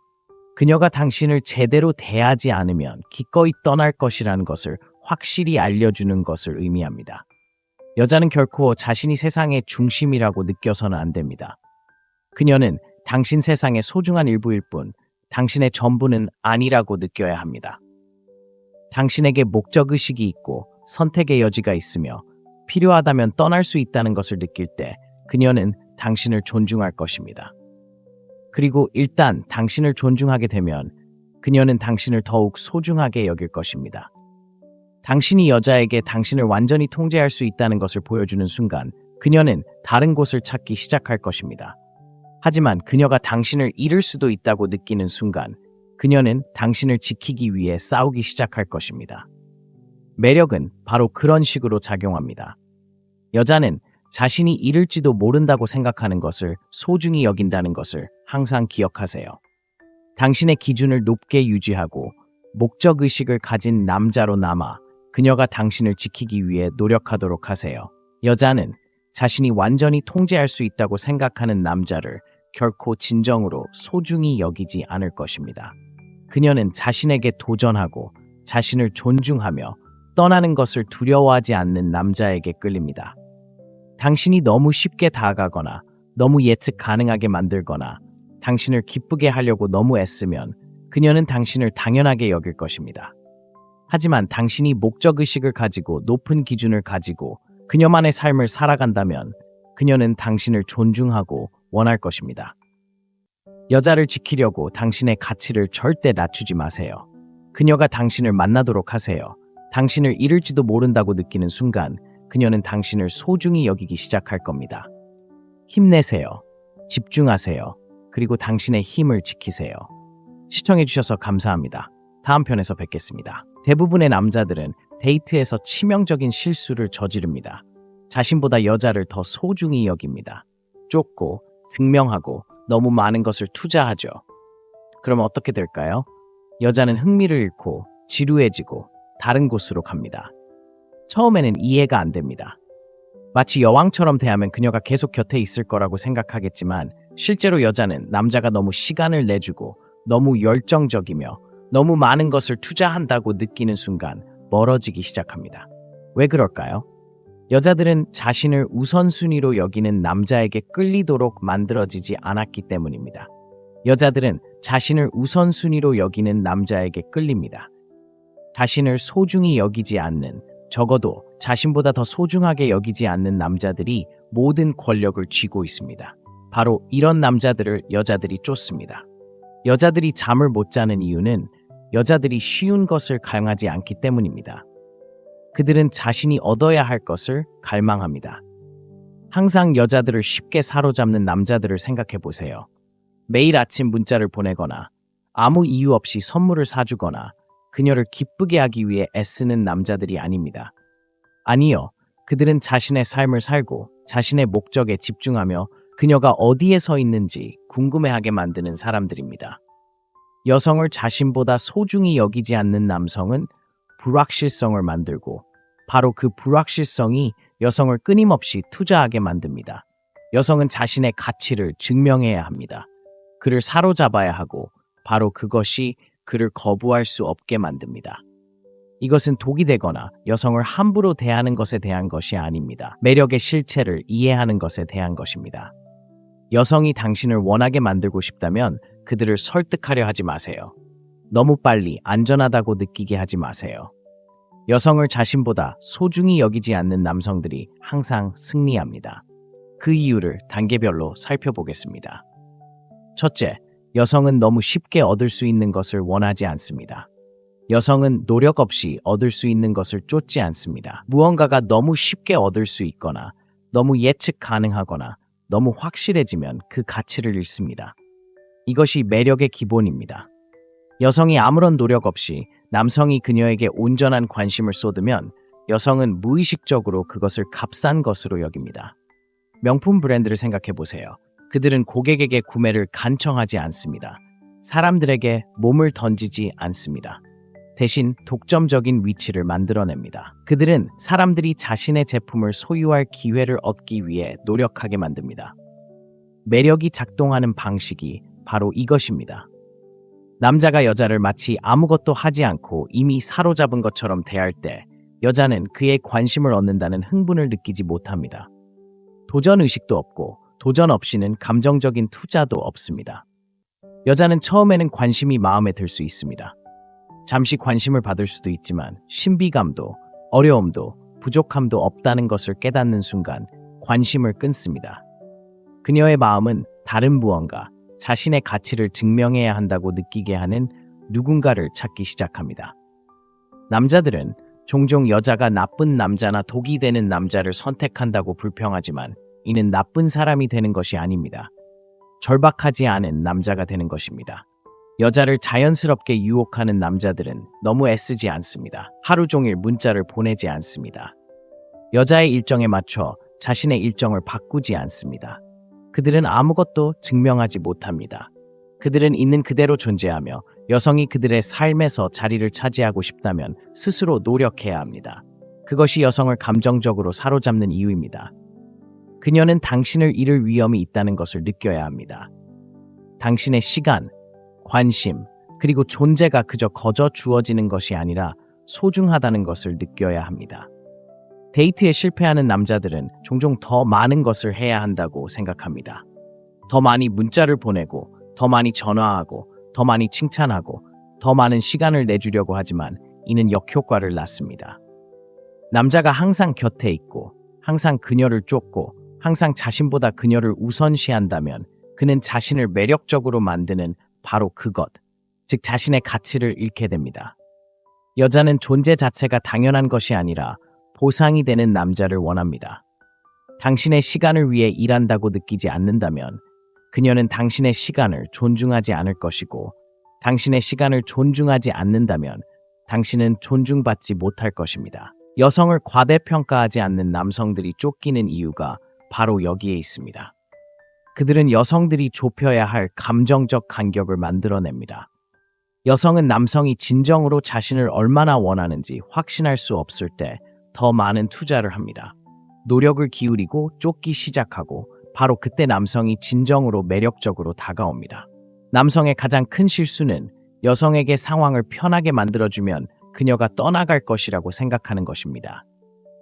그녀가 당신을 제대로 대하지 않으면 기꺼이 떠날 것이라는 것을 확실히 알려주는 것을 의미합니다. 여자는 결코 자신이 세상의 중심이라고 느껴서는 안 됩니다. 그녀는 당신 세상의 소중한 일부일 뿐 당신의 전부는 아니라고 느껴야 합니다. 당신에게 목적의식이 있고 선택의 여지가 있으며 필요하다면 떠날 수 있다는 것을 느낄 때 그녀는 당신을 존중할 것입니다. 그리고 일단 당신을 존중하게 되면 그녀는 당신을 더욱 소중하게 여길 것입니다. 당신이 여자에게 당신을 완전히 통제할 수 있다는 것을 보여주는 순간 그녀는 다른 곳을 찾기 시작할 것입니다. 하지만 그녀가 당신을 잃을 수도 있다고 느끼는 순간 그녀는 당신을 지키기 위해 싸우기 시작할 것입니다. 매력은 바로 그런 식으로 작용합니다. 여자는 자신이 잃을지도 모른다고 생각하는 것을 소중히 여긴다는 것을 항상 기억하세요. 당신의 기준을 높게 유지하고 목적의식을 가진 남자로 남아 그녀가 당신을 지키기 위해 노력하도록 하세요. 여자는 자신이 완전히 통제할 수 있다고 생각하는 남자를 결코 진정으로 소중히 여기지 않을 것입니다. 그녀는 자신에게 도전하고 자신을 존중하며 떠나는 것을 두려워하지 않는 남자에게 끌립니다. 당신이 너무 쉽게 다가가거나 너무 예측 가능하게 만들거나 당신을 기쁘게 하려고 너무 애쓰면 그녀는 당신을 당연하게 여길 것입니다. 하지만 당신이 목적의식을 가지고 높은 기준을 가지고 그녀만의 삶을 살아간다면 그녀는 당신을 존중하고 원할 것입니다. 여자를 지키려고 당신의 가치를 절대 낮추지 마세요. 그녀가 당신을 만나도록 하세요. 당신을 잃을지도 모른다고 느끼는 순간 그녀는 당신을 소중히 여기기 시작할 겁니다. 힘내세요. 집중하세요. 그리고 당신의 힘을 지키세요. 시청해주셔서 감사합니다. 다음 편에서 뵙겠습니다. 대부분의 남자들은 데이트에서 치명적인 실수를 저지릅니다. 자신보다 여자를 더 소중히 여깁니다. 쫓고 증명하고 너무 많은 것을 투자하죠. 그럼 어떻게 될까요? 여자는 흥미를 잃고 지루해지고 다른 곳으로 갑니다. 처음에는 이해가 안 됩니다. 마치 여왕처럼 대하면 그녀가 계속 곁에 있을 거라고 생각하겠지만 실제로 여자는 남자가 너무 시간을 내주고 너무 열정적이며 너무 많은 것을 투자한다고 느끼는 순간 멀어지기 시작합니다. 왜 그럴까요? 여자들은 자신을 우선순위로 여기는 남자에게 끌리도록 만들어지지 않았기 때문입니다. 여자들은 자신을 우선순위로 여기는 남자에게 끌립니다. 자신을 소중히 여기지 않는, 적어도 자신보다 더 소중하게 여기지 않는 남자들이 모든 권력을 쥐고 있습니다. 바로 이런 남자들을 여자들이 쫓습니다. 여자들이 잠을 못 자는 이유는 여자들이 쉬운 것을 갈망하지 않기 때문입니다. 그들은 자신이 얻어야 할 것을 갈망합니다. 항상 여자들을 쉽게 사로잡는 남자들을 생각해 보세요. 매일 아침 문자를 보내거나 아무 이유 없이 선물을 사주거나 그녀를 기쁘게 하기 위해 애쓰는 남자들이 아닙니다. 아니요, 그들은 자신의 삶을 살고 자신의 목적에 집중하며 그녀가 어디에 서 있는지 궁금해하게 만드는 사람들입니다. 여성을 자신보다 소중히 여기지 않는 남성은 불확실성을 만들고 바로 그 불확실성이 여성을 끊임없이 투자하게 만듭니다. 여성은 자신의 가치를 증명해야 합니다. 그를 사로잡아야 하고 바로 그것이 그를 거부할 수 없게 만듭니다. 이것은 독이 되거나 여성을 함부로 대하는 것에 대한 것이 아닙니다. 매력의 실체를 이해하는 것에 대한 것입니다. 여성이 당신을 원하게 만들고 싶다면 그들을 설득하려 하지 마세요. 너무 빨리 안전하다고 느끼게 하지 마세요. 여성을 자신보다 소중히 여기지 않는 남성들이 항상 승리합니다. 그 이유를 단계별로 살펴보겠습니다. 첫째, 여성은 너무 쉽게 얻을 수 있는 것을 원하지 않습니다. 여성은 노력 없이 얻을 수 있는 것을 쫓지 않습니다. 무언가가 너무 쉽게 얻을 수 있거나 너무 예측 가능하거나 너무 확실해지면 그 가치를 잃습니다. 이것이 매력의 기본입니다. 여성이 아무런 노력 없이 남성이 그녀에게 온전한 관심을 쏟으면 여성은 무의식적으로 그것을 값싼 것으로 여깁니다. 명품 브랜드를 생각해 보세요. 그들은 고객에게 구매를 간청하지 않습니다. 사람들에게 몸을 던지지 않습니다. 대신 독점적인 위치를 만들어냅니다. 그들은 사람들이 자신의 제품을 소유할 기회를 얻기 위해 노력하게 만듭니다. 매력이 작동하는 방식이 바로 이것입니다. 남자가 여자를 마치 아무것도 하지 않고 이미 사로잡은 것처럼 대할 때 여자는 그의 관심을 얻는다는 흥분을 느끼지 못합니다. 도전 의식도 없고 도전 없이는 감정적인 투자도 없습니다. 여자는 처음에는 관심이 마음에 들 수 있습니다. 잠시 관심을 받을 수도 있지만 신비감도 어려움도 부족함도 없다는 것을 깨닫는 순간 관심을 끊습니다. 그녀의 마음은 다른 무언가, 자신의 가치를 증명해야 한다고 느끼게 하는 누군가를 찾기 시작합니다. 남자들은 종종 여자가 나쁜 남자나 독이 되는 남자를 선택한다고 불평하지만 이는 나쁜 사람이 되는 것이 아닙니다. 절박하지 않은 남자가 되는 것입니다. 여자를 자연스럽게 유혹하는 남자들은 너무 애쓰지 않습니다. 하루 종일 문자를 보내지 않습니다. 여자의 일정에 맞춰 자신의 일정을 바꾸지 않습니다. 그들은 아무것도 증명하지 못합니다. 그들은 있는 그대로 존재하며 여성이 그들의 삶에서 자리를 차지하고 싶다면 스스로 노력해야 합니다. 그것이 여성을 감정적으로 사로잡는 이유입니다. 그녀는 당신을 잃을 위험이 있다는 것을 느껴야 합니다. 당신의 시간, 관심, 그리고 존재가 그저 거저 주어지는 것이 아니라 소중하다는 것을 느껴야 합니다. 데이트에 실패하는 남자들은 종종 더 많은 것을 해야 한다고 생각합니다. 더 많이 문자를 보내고, 더 많이 전화하고, 더 많이 칭찬하고, 더 많은 시간을 내주려고 하지만 이는 역효과를 낳습니다. 남자가 항상 곁에 있고, 항상 그녀를 쫓고, 항상 자신보다 그녀를 우선시한다면 그는 자신을 매력적으로 만드는 바로 그것, 즉 자신의 가치를 잃게 됩니다. 여자는 존재 자체가 당연한 것이 아니라 보상이 되는 남자를 원합니다. 당신의 시간을 위해 일한다고 느끼지 않는다면 그녀는 당신의 시간을 존중하지 않을 것이고 당신의 시간을 존중하지 않는다면 당신은 존중받지 못할 것입니다. 여성을 과대평가하지 않는 남성들이 쫓기는 이유가 바로 여기에 있습니다. 그들은 여성들이 좁혀야 할 감정적 간격을 만들어냅니다. 여성은 남성이 진정으로 자신을 얼마나 원하는지 확신할 수 없을 때 더 많은 투자를 합니다. 노력을 기울이고 쫓기 시작하고 바로 그때 남성이 진정으로 매력적으로 다가옵니다. 남성의 가장 큰 실수는 여성에게 상황을 편하게 만들어주면 그녀가 떠나갈 것이라고 생각하는 것입니다.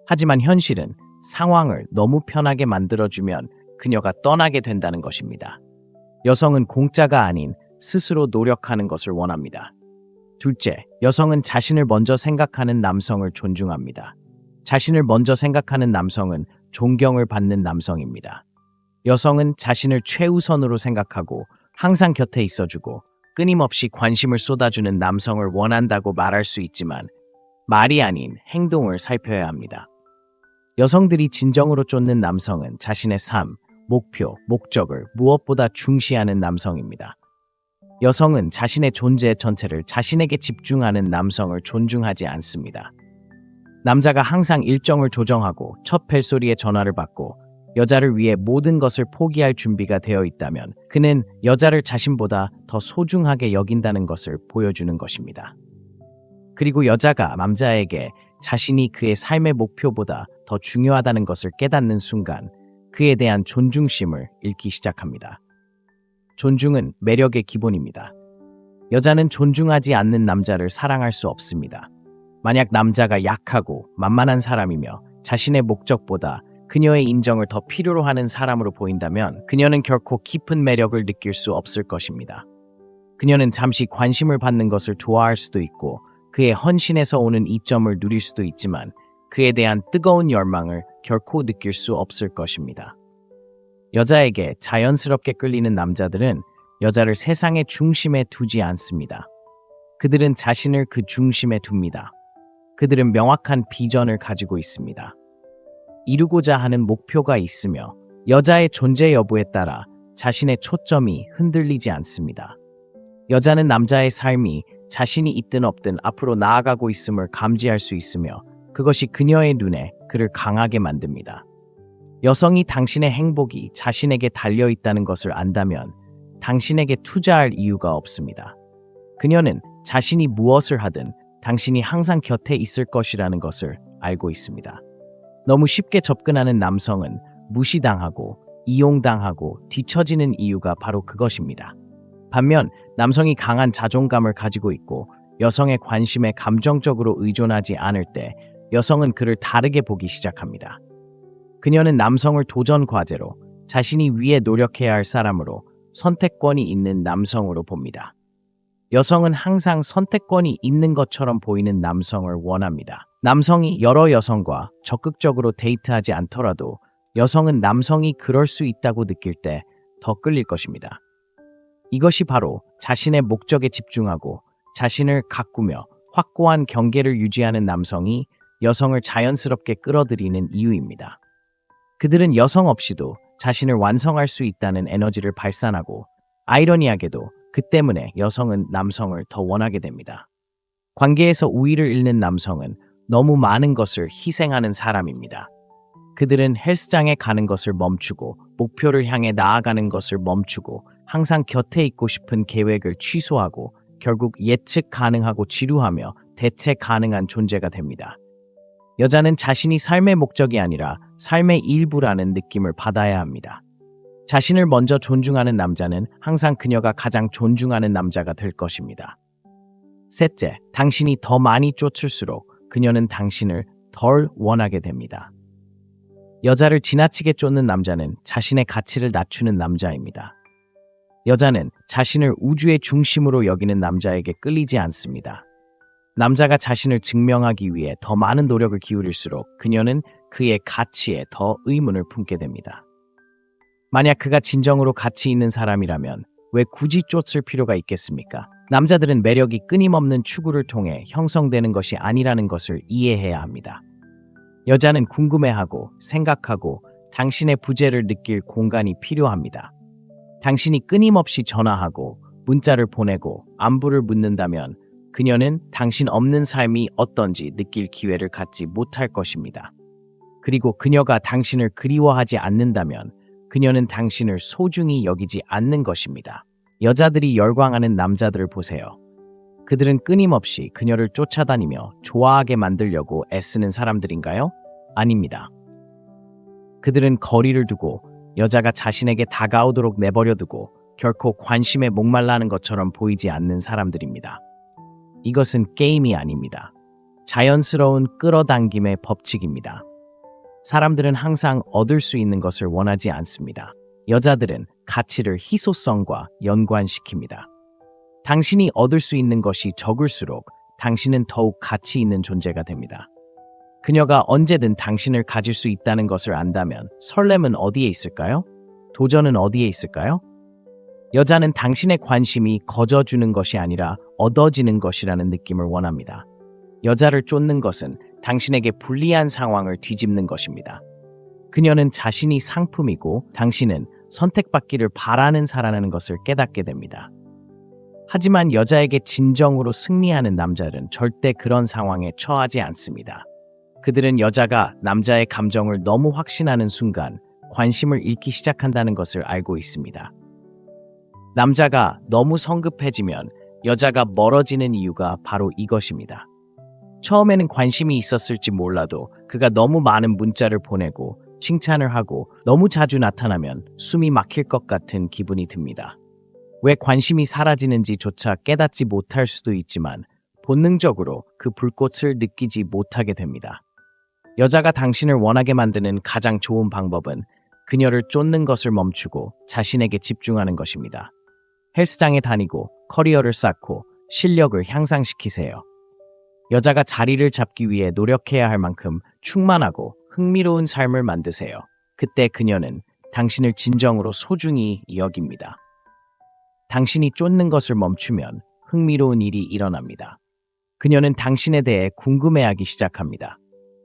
하지만 현실은 상황을 너무 편하게 만들어주면 그녀가 떠나게 된다는 것입니다. 여성은 공짜가 아닌 스스로 노력하는 것을 원합니다. 둘째, 여성은 자신을 먼저 생각하는 남성을 존중합니다. 자신을 먼저 생각하는 남성은 존경을 받는 남성입니다. 여성은 자신을 최우선으로 생각하고 항상 곁에 있어주고 끊임없이 관심을 쏟아주는 남성을 원한다고 말할 수 있지만 말이 아닌 행동을 살펴야 합니다. 여성들이 진정으로 쫓는 남성은 자신의 삶, 목표, 목적을 무엇보다 중시하는 남성입니다. 여성은 자신의 존재 전체를 자신에게 집중하는 남성을 존중하지 않습니다. 남자가 항상 일정을 조정하고 첫 벨소리에 전화를 받고 여자를 위해 모든 것을 포기할 준비가 되어 있다면 그는 여자를 자신보다 더 소중하게 여긴다는 것을 보여주는 것입니다. 그리고 여자가 남자에게 자신이 그의 삶의 목표보다 더 중요하다는 것을 깨닫는 순간 그에 대한 존중심을 잃기 시작합니다. 존중은 매력의 기본입니다. 여자는 존중하지 않는 남자를 사랑할 수 없습니다. 만약 남자가 약하고 만만한 사람이며 자신의 목적보다 그녀의 인정을 더 필요로 하는 사람으로 보인다면 그녀는 결코 깊은 매력을 느낄 수 없을 것입니다. 그녀는 잠시 관심을 받는 것을 좋아할 수도 있고 그의 헌신에서 오는 이점을 누릴 수도 있지만 그에 대한 뜨거운 열망을 결코 느낄 수 없을 것입니다. 여자에게 자연스럽게 끌리는 남자들은 여자를 세상의 중심에 두지 않습니다. 그들은 자신을 그 중심에 둡니다. 그들은 명확한 비전을 가지고 있습니다. 이루고자 하는 목표가 있으며 여자의 존재 여부에 따라 자신의 초점이 흔들리지 않습니다. 여자는 남자의 삶이 자신이 있든 없든 앞으로 나아가고 있음을 감지할 수 있으며 그것이 그녀의 눈에 그를 강하게 만듭니다. 여성이 당신의 행복이 자신에게 달려 있다는 것을 안다면 당신에게 투자할 이유가 없습니다. 그녀는 자신이 무엇을 하든 당신이 항상 곁에 있을 것이라는 것을 알고 있습니다. 너무 쉽게 접근하는 남성은 무시당하고 이용당하고 뒤처지는 이유가 바로 그것입니다. 반면 남성이 강한 자존감을 가지고 있고 여성의 관심에 감정적으로 의존하지 않을 때 여성은 그를 다르게 보기 시작합니다. 그녀는 남성을 도전 과제로 자신이 위해 노력해야 할 사람으로 선택권이 있는 남성으로 봅니다. 여성은 항상 선택권이 있는 것처럼 보이는 남성을 원합니다. 남성이 여러 여성과 적극적으로 데이트하지 않더라도 여성은 남성이 그럴 수 있다고 느낄 때 더 끌릴 것입니다. 이것이 바로 자신의 목적에 집중하고 자신을 가꾸며 확고한 경계를 유지하는 남성이 여성을 자연스럽게 끌어들이는 이유입니다. 그들은 여성 없이도 자신을 완성할 수 있다는 에너지를 발산하고 아이러니하게도 그 때문에 여성은 남성을 더 원하게 됩니다. 관계에서 우위를 잃는 남성은 너무 많은 것을 희생하는 사람입니다. 그들은 헬스장에 가는 것을 멈추고 목표를 향해 나아가는 것을 멈추고 항상 곁에 있고 싶은 계획을 취소하고 결국 예측 가능하고 지루하며 대체 가능한 존재가 됩니다. 여자는 자신이 삶의 목적이 아니라 삶의 일부라는 느낌을 받아야 합니다. 자신을 먼저 존중하는 남자는 항상 그녀가 가장 존중하는 남자가 될 것입니다. 셋째, 당신이 더 많이 쫓을수록 그녀는 당신을 덜 원하게 됩니다. 여자를 지나치게 쫓는 남자는 자신의 가치를 낮추는 남자입니다. 여자는 자신을 우주의 중심으로 여기는 남자에게 끌리지 않습니다. 남자가 자신을 증명하기 위해 더 많은 노력을 기울일수록 그녀는 그의 가치에 더 의문을 품게 됩니다. 만약 그가 진정으로 가치 있는 사람이라면 왜 굳이 쫓을 필요가 있겠습니까? 남자들은 매력이 끊임없는 추구를 통해 형성되는 것이 아니라는 것을 이해해야 합니다. 여자는 궁금해하고 생각하고 당신의 부재를 느낄 공간이 필요합니다. 당신이 끊임없이 전화하고 문자를 보내고 안부를 묻는다면 그녀는 당신 없는 삶이 어떤지 느낄 기회를 갖지 못할 것입니다. 그리고 그녀가 당신을 그리워하지 않는다면 그녀는 당신을 소중히 여기지 않는 것입니다. 여자들이 열광하는 남자들을 보세요. 그들은 끊임없이 그녀를 쫓아다니며 좋아하게 만들려고 애쓰는 사람들인가요? 아닙니다. 그들은 거리를 두고 여자가 자신에게 다가오도록 내버려두고 결코 관심에 목말라 하는 것처럼 보이지 않는 사람들입니다. 이것은 게임이 아닙니다. 자연스러운 끌어당김의 법칙입니다. 사람들은 항상 얻을 수 있는 것을 원하지 않습니다. 여자들은 가치를 희소성과 연관시킵니다. 당신이 얻을 수 있는 것이 적을수록 당신은 더욱 가치 있는 존재가 됩니다. 그녀가 언제든 당신을 가질 수 있다는 것을 안다면 설렘은 어디에 있을까요? 도전은 어디에 있을까요? 여자는 당신의 관심이 거저주는 것이 아니라 얻어지는 것이라는 느낌을 원합니다. 여자를 쫓는 것은 당신에게 불리한 상황을 뒤집는 것입니다. 그녀는 자신이 상품이고 당신은 선택받기를 바라는 사람이라는 것을 깨닫게 됩니다. 하지만 여자에게 진정으로 승리하는 남자들은 절대 그런 상황에 처하지 않습니다. 그들은 여자가 남자의 감정을 너무 확신하는 순간 관심을 잃기 시작한다는 것을 알고 있습니다. 남자가 너무 성급해지면 여자가 멀어지는 이유가 바로 이것입니다. 처음에는 관심이 있었을지 몰라도 그가 너무 많은 문자를 보내고 칭찬을 하고 너무 자주 나타나면 숨이 막힐 것 같은 기분이 듭니다. 왜 관심이 사라지는지조차 깨닫지 못할 수도 있지만 본능적으로 그 불꽃을 느끼지 못하게 됩니다. 여자가 당신을 원하게 만드는 가장 좋은 방법은 그녀를 쫓는 것을 멈추고 자신에게 집중하는 것입니다. 헬스장에 다니고 커리어를 쌓고 실력을 향상시키세요. 여자가 자리를 잡기 위해 노력해야 할 만큼 충만하고 흥미로운 삶을 만드세요. 그때 그녀는 당신을 진정으로 소중히 여깁니다. 당신이 쫓는 것을 멈추면 흥미로운 일이 일어납니다. 그녀는 당신에 대해 궁금해하기 시작합니다.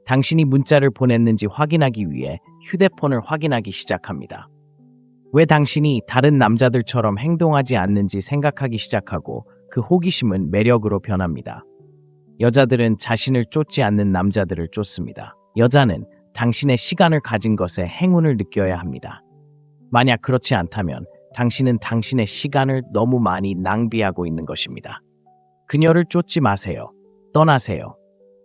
당신이 문자를 보냈는지 확인하기 위해 휴대폰을 확인하기 시작합니다. 왜 당신이 다른 남자들처럼 행동하지 않는지 생각하기 시작하고 그 호기심은 매력으로 변합니다. 여자들은 자신을 쫓지 않는 남자들을 쫓습니다. 여자는 당신의 시간을 가진 것에 행운을 느껴야 합니다. 만약 그렇지 않다면 당신은 당신의 시간을 너무 많이 낭비하고 있는 것입니다. 그녀를 쫓지 마세요. 떠나세요.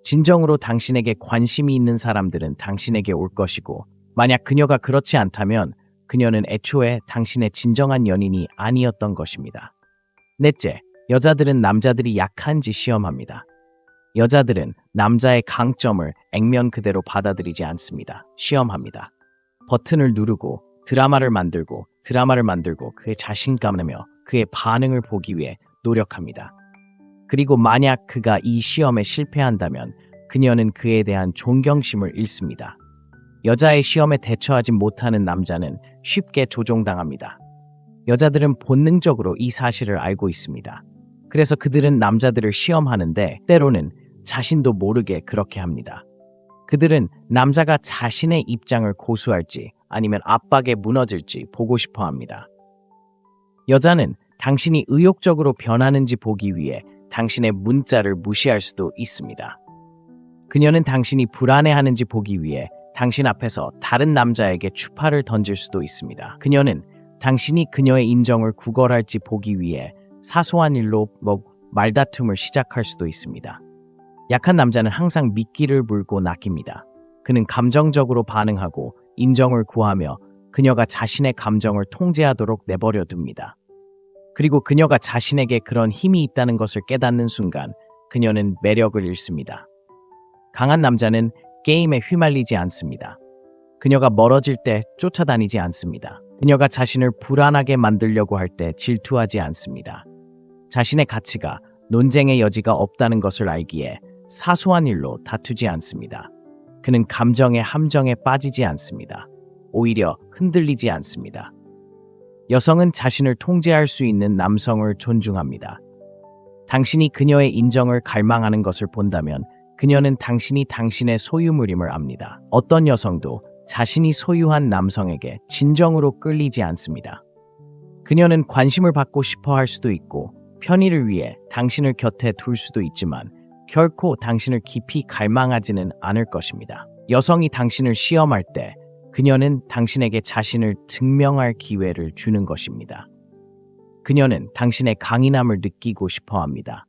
진정으로 당신에게 관심이 있는 사람들은 당신에게 올 것이고, 만약 그녀가 그렇지 않다면 그녀는 애초에 당신의 진정한 연인이 아니었던 것입니다. 넷째, 여자들은 남자들이 약한지 시험합니다. 여자들은 남자의 강점을 액면 그대로 받아들이지 않습니다. 시험합니다. 버튼을 누르고 드라마를 만들고 그의 자신감이며 그의 반응을 보기 위해 노력합니다. 그리고 만약 그가 이 시험에 실패한다면 그녀는 그에 대한 존경심을 잃습니다. 여자의 시험에 대처하지 못하는 남자는 쉽게 조종당합니다. 여자들은 본능적으로 이 사실을 알고 있습니다. 그래서 그들은 남자들을 시험하는데 때로는 자신도 모르게 그렇게 합니다. 그들은 남자가 자신의 입장을 고수할지 아니면 압박에 무너질지 보고 싶어 합니다. 여자는 당신이 의욕적으로 변하는지 보기 위해 당신의 문자를 무시할 수도 있습니다. 그녀는 당신이 불안해하는지 보기 위해 당신 앞에서 다른 남자에게 추파를 던질 수도 있습니다. 그녀는 당신이 그녀의 인정을 구걸할지 보기 위해 사소한 일로 말다툼을 시작할 수도 있습니다. 약한 남자는 항상 미끼를 물고 낚입니다. 그는 감정적으로 반응하고 인정을 구하며 그녀가 자신의 감정을 통제하도록 내버려 둡니다. 그리고 그녀가 자신에게 그런 힘이 있다는 것을 깨닫는 순간 그녀는 매력을 잃습니다. 강한 남자는 게임에 휘말리지 않습니다. 그녀가 멀어질 때 쫓아다니지 않습니다. 그녀가 자신을 불안하게 만들려고 할 때 질투하지 않습니다. 자신의 가치가 논쟁의 여지가 없다는 것을 알기에 사소한 일로 다투지 않습니다. 그는 감정의 함정에 빠지지 않습니다. 오히려 흔들리지 않습니다. 여성은 자신을 통제할 수 있는 남성을 존중합니다. 당신이 그녀의 인정을 갈망하는 것을 본다면 그녀는 당신이 당신의 소유물임을 압니다. 어떤 여성도 자신이 소유한 남성에게 진정으로 끌리지 않습니다. 그녀는 관심을 받고 싶어 할 수도 있고 편의를 위해 당신을 곁에 둘 수도 있지만 결코 당신을 깊이 갈망하지는 않을 것입니다. 여성이 당신을 시험할 때 그녀는 당신에게 자신을 증명할 기회를 주는 것입니다. 그녀는 당신의 강인함을 느끼고 싶어 합니다.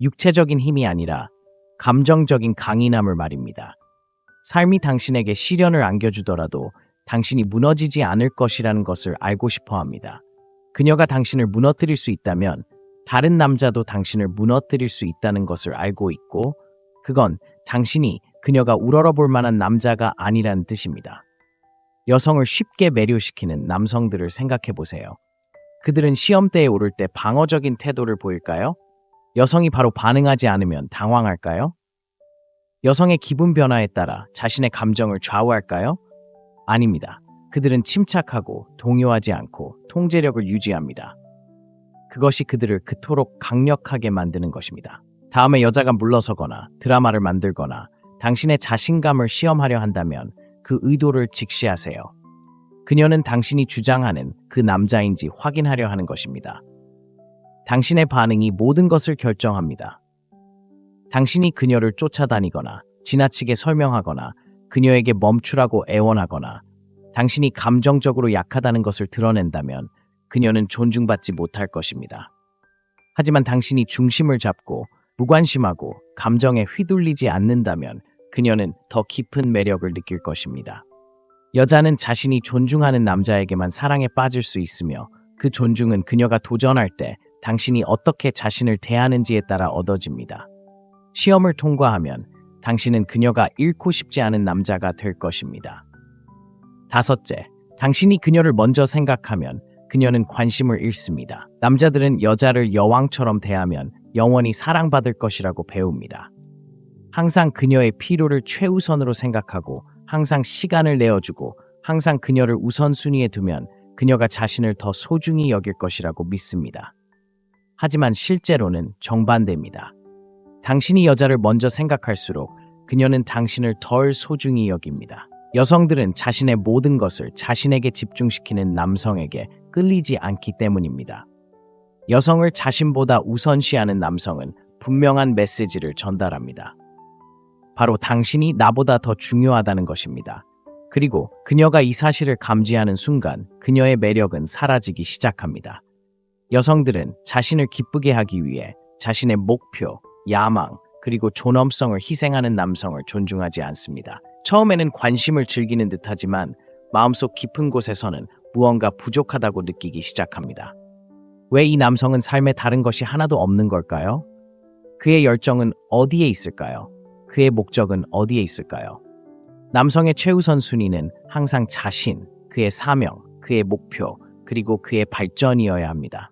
육체적인 힘이 아니라 감정적인 강인함을 말입니다. 삶이 당신에게 시련을 안겨주더라도 당신이 무너지지 않을 것이라는 것을 알고 싶어 합니다. 그녀가 당신을 무너뜨릴 수 있다면 다른 남자도 당신을 무너뜨릴 수 있다는 것을 알고 있고 그건 당신이 그녀가 우러러볼 만한 남자가 아니란 뜻입니다. 여성을 쉽게 매료시키는 남성들을 생각해 보세요. 그들은 시험대에 오를 때 방어적인 태도를 보일까요? 여성이 바로 반응하지 않으면 당황할까요? 여성의 기분 변화에 따라 자신의 감정을 좌우할까요? 아닙니다. 그들은 침착하고 동요하지 않고 통제력을 유지합니다. 그것이 그들을 그토록 강력하게 만드는 것입니다. 다음에 여자가 물러서거나 드라마를 만들거나 당신의 자신감을 시험하려 한다면 그 의도를 직시하세요. 그녀는 당신이 주장하는 그 남자인지 확인하려 하는 것입니다. 당신의 반응이 모든 것을 결정합니다. 당신이 그녀를 쫓아다니거나 지나치게 설명하거나 그녀에게 멈추라고 애원하거나 당신이 감정적으로 약하다는 것을 드러낸다면 그녀는 존중받지 못할 것입니다. 하지만 당신이 중심을 잡고 무관심하고 감정에 휘둘리지 않는다면 그녀는 더 깊은 매력을 느낄 것입니다. 여자는 자신이 존중하는 남자에게만 사랑에 빠질 수 있으며 그 존중은 그녀가 도전할 때 당신이 어떻게 자신을 대하는지에 따라 얻어집니다. 시험을 통과하면 당신은 그녀가 잃고 싶지 않은 남자가 될 것입니다. 다섯째, 당신이 그녀를 먼저 생각하면 그녀는 관심을 잃습니다. 남자들은 여자를 여왕처럼 대하면 영원히 사랑받을 것이라고 배웁니다. 항상 그녀의 필요를 최우선으로 생각하고 항상 시간을 내어주고 항상 그녀를 우선순위에 두면 그녀가 자신을 더 소중히 여길 것이라고 믿습니다. 하지만 실제로는 정반대입니다. 당신이 여자를 먼저 생각할수록 그녀는 당신을 덜 소중히 여깁니다. 여성들은 자신의 모든 것을 자신에게 집중시키는 남성에게 끌리지 않기 때문입니다. 여성을 자신보다 우선시하는 남성은 분명한 메시지를 전달합니다. 바로 당신이 나보다 더 중요하다는 것입니다. 그리고 그녀가 이 사실을 감지하는 순간 그녀의 매력은 사라지기 시작합니다. 여성들은 자신을 기쁘게 하기 위해 자신의 목표, 야망, 그리고 존엄성을 희생하는 남성을 존중하지 않습니다. 처음에는 관심을 즐기는 듯하지만 마음속 깊은 곳에서는 무언가 부족하다고 느끼기 시작합니다. 왜 이 남성은 삶에 다른 것이 하나도 없는 걸까요? 그의 열정은 어디에 있을까요? 그의 목적은 어디에 있을까요? 남성의 최우선 순위는 항상 자신, 그의 사명, 그의 목표, 그리고 그의 발전이어야 합니다.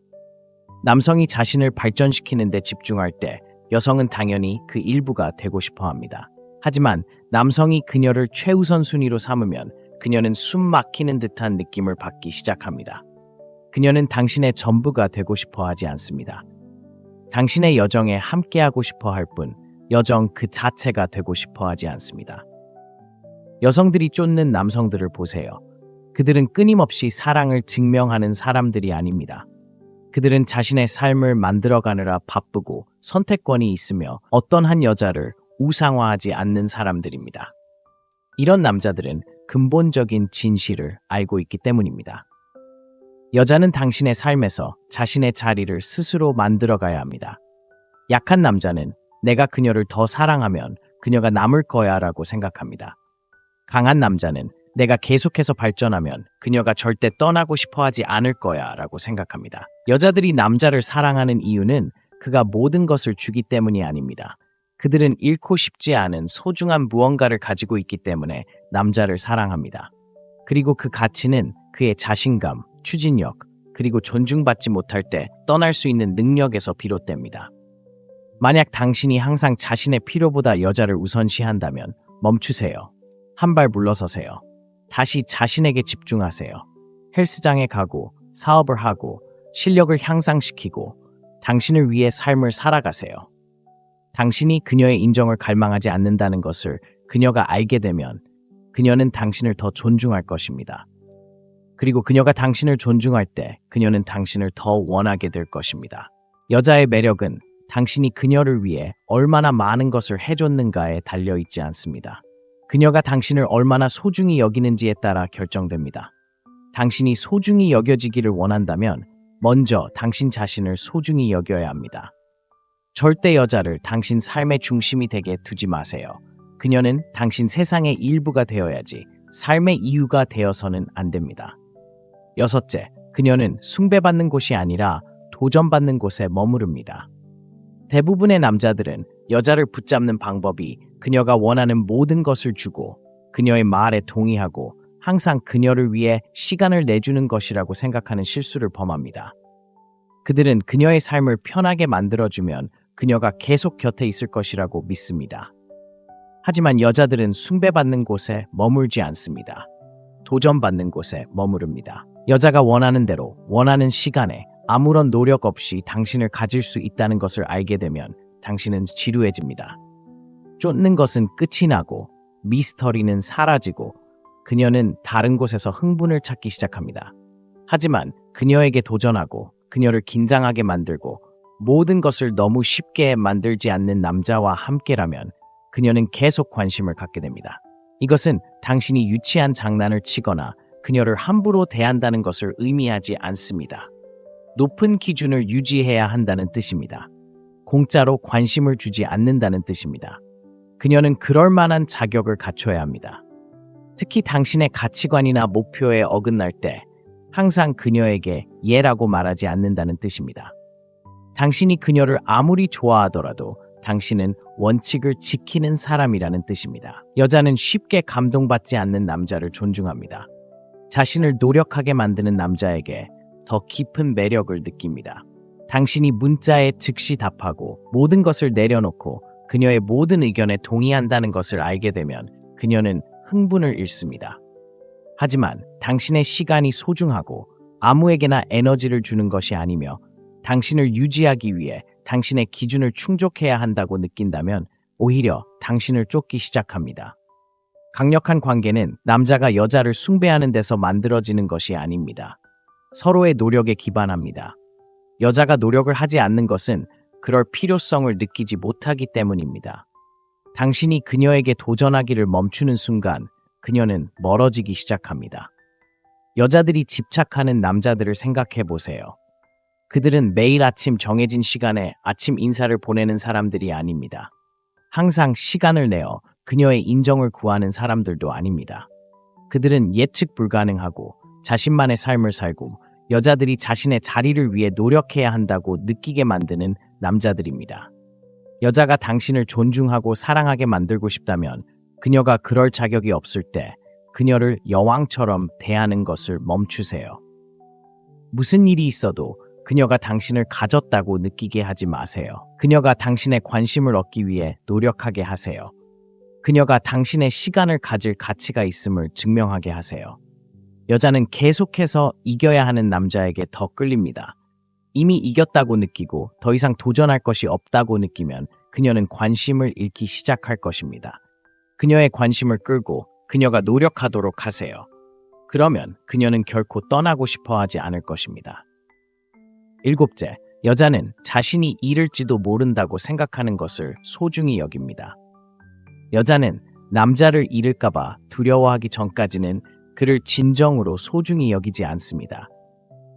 남성이 자신을 발전시키는 데 집중할 때 여성은 당연히 그 일부가 되고 싶어 합니다. 하지만 남성이 그녀를 최우선 순위로 삼으면 그녀는 숨 막히는 듯한 느낌을 받기 시작합니다. 그녀는 당신의 전부가 되고 싶어 하지 않습니다. 당신의 여정에 함께하고 싶어 할 뿐, 여정 그 자체가 되고 싶어 하지 않습니다. 여성들이 쫓는 남성들을 보세요. 그들은 끊임없이 사랑을 증명하는 사람들이 아닙니다. 그들은 자신의 삶을 만들어가느라 바쁘고 선택권이 있으며 어떤 한 여자를 우상화하지 않는 사람들입니다. 이런 남자들은 근본적인 진실을 알고 있기 때문입니다. 여자는 당신의 삶에서 자신의 자리를 스스로 만들어가야 합니다. 약한 남자는 내가 그녀를 더 사랑하면 그녀가 남을 거야 라고 생각합니다. 강한 남자는 내가 계속해서 발전하면 그녀가 절대 떠나고 싶어 하지 않을 거야 라고 생각합니다. 여자들이 남자를 사랑하는 이유는 그가 모든 것을 주기 때문이 아닙니다. 그들은 잃고 싶지 않은 소중한 무언가를 가지고 있기 때문에 남자를 사랑합니다. 그리고 그 가치는 그의 자신감, 추진력, 그리고 존중받지 못할 때 떠날 수 있는 능력에서 비롯됩니다. 만약 당신이 항상 자신의 필요보다 여자를 우선시한다면 멈추세요. 한 발 물러서세요. 다시 자신에게 집중하세요. 헬스장에 가고 사업을 하고 실력을 향상시키고 당신을 위해 삶을 살아가세요. 당신이 그녀의 인정을 갈망하지 않는다는 것을 그녀가 알게 되면 그녀는 당신을 더 존중할 것입니다. 그리고 그녀가 당신을 존중할 때 그녀는 당신을 더 원하게 될 것입니다. 여자의 매력은 당신이 그녀를 위해 얼마나 많은 것을 해줬는가에 달려있지 않습니다. 그녀가 당신을 얼마나 소중히 여기는지에 따라 결정됩니다. 당신이 소중히 여겨지기를 원한다면 먼저 당신 자신을 소중히 여겨야 합니다. 절대 여자를 당신 삶의 중심이 되게 두지 마세요. 그녀는 당신 세상의 일부가 되어야지 삶의 이유가 되어서는 안 됩니다. 여섯째, 그녀는 숭배받는 곳이 아니라 도전받는 곳에 머무릅니다. 대부분의 남자들은 여자를 붙잡는 방법이 그녀가 원하는 모든 것을 주고 그녀의 말에 동의하고 항상 그녀를 위해 시간을 내주는 것이라고 생각하는 실수를 범합니다. 그들은 그녀의 삶을 편하게 만들어주면 그녀가 계속 곁에 있을 것이라고 믿습니다. 하지만 여자들은 숭배받는 곳에 머물지 않습니다. 도전받는 곳에 머무릅니다. 여자가 원하는 대로 원하는 시간에 아무런 노력 없이 당신을 가질 수 있다는 것을 알게 되면 당신은 지루해집니다. 쫓는 것은 끝이 나고 미스터리는 사라지고 그녀는 다른 곳에서 흥분을 찾기 시작합니다. 하지만 그녀에게 도전하고 그녀를 긴장하게 만들고 모든 것을 너무 쉽게 만들지 않는 남자와 함께라면 그녀는 계속 관심을 갖게 됩니다. 이것은 당신이 유치한 장난을 치거나 그녀를 함부로 대한다는 것을 의미하지 않습니다. 높은 기준을 유지해야 한다는 뜻입니다. 공짜로 관심을 주지 않는다는 뜻입니다. 그녀는 그럴 만한 자격을 갖춰야 합니다. 특히 당신의 가치관이나 목표에 어긋날 때 항상 그녀에게 예라고 말하지 않는다는 뜻입니다. 당신이 그녀를 아무리 좋아하더라도 당신은 원칙을 지키는 사람이라는 뜻입니다. 여자는 쉽게 감동받지 않는 남자를 존중합니다. 자신을 노력하게 만드는 남자에게 더 깊은 매력을 느낍니다. 당신이 문자에 즉시 답하고 모든 것을 내려놓고 그녀의 모든 의견에 동의한다는 것을 알게 되면 그녀는 흥분을 잃습니다. 하지만 당신의 시간이 소중하고 아무에게나 에너지를 주는 것이 아니며 당신을 유지하기 위해 당신의 기준을 충족해야 한다고 느낀다면 오히려 당신을 쫓기 시작합니다. 강력한 관계는 남자가 여자를 숭배하는 데서 만들어지는 것이 아닙니다. 서로의 노력에 기반합니다. 여자가 노력을 하지 않는 것은 그럴 필요성을 느끼지 못하기 때문입니다. 당신이 그녀에게 도전하기를 멈추는 순간 그녀는 멀어지기 시작합니다. 여자들이 집착하는 남자들을 생각해 보세요. 그들은 매일 아침 정해진 시간에 아침 인사를 보내는 사람들이 아닙니다. 항상 시간을 내어 그녀의 인정을 구하는 사람들도 아닙니다. 그들은 예측 불가능하고 자신만의 삶을 살고 여자들이 자신의 자리를 위해 노력해야 한다고 느끼게 만드는 남자들입니다. 여자가 당신을 존중하고 사랑하게 만들고 싶다면 그녀가 그럴 자격이 없을 때 그녀를 여왕처럼 대하는 것을 멈추세요. 무슨 일이 있어도 그녀가 당신을 가졌다고 느끼게 하지 마세요. 그녀가 당신의 관심을 얻기 위해 노력하게 하세요. 그녀가 당신의 시간을 가질 가치가 있음을 증명하게 하세요. 여자는 계속해서 이겨야 하는 남자에게 더 끌립니다. 이미 이겼다고 느끼고 더 이상 도전할 것이 없다고 느끼면 그녀는 관심을 잃기 시작할 것입니다. 그녀의 관심을 끌고 그녀가 노력하도록 하세요. 그러면 그녀는 결코 떠나고 싶어 하지 않을 것입니다. 7째, 여자는 자신이 잃을지도 모른다고 생각하는 것을 소중히 여깁니다. 여자는 남자를 잃을까봐 두려워하기 전까지는 그를 진정으로 소중히 여기지 않습니다.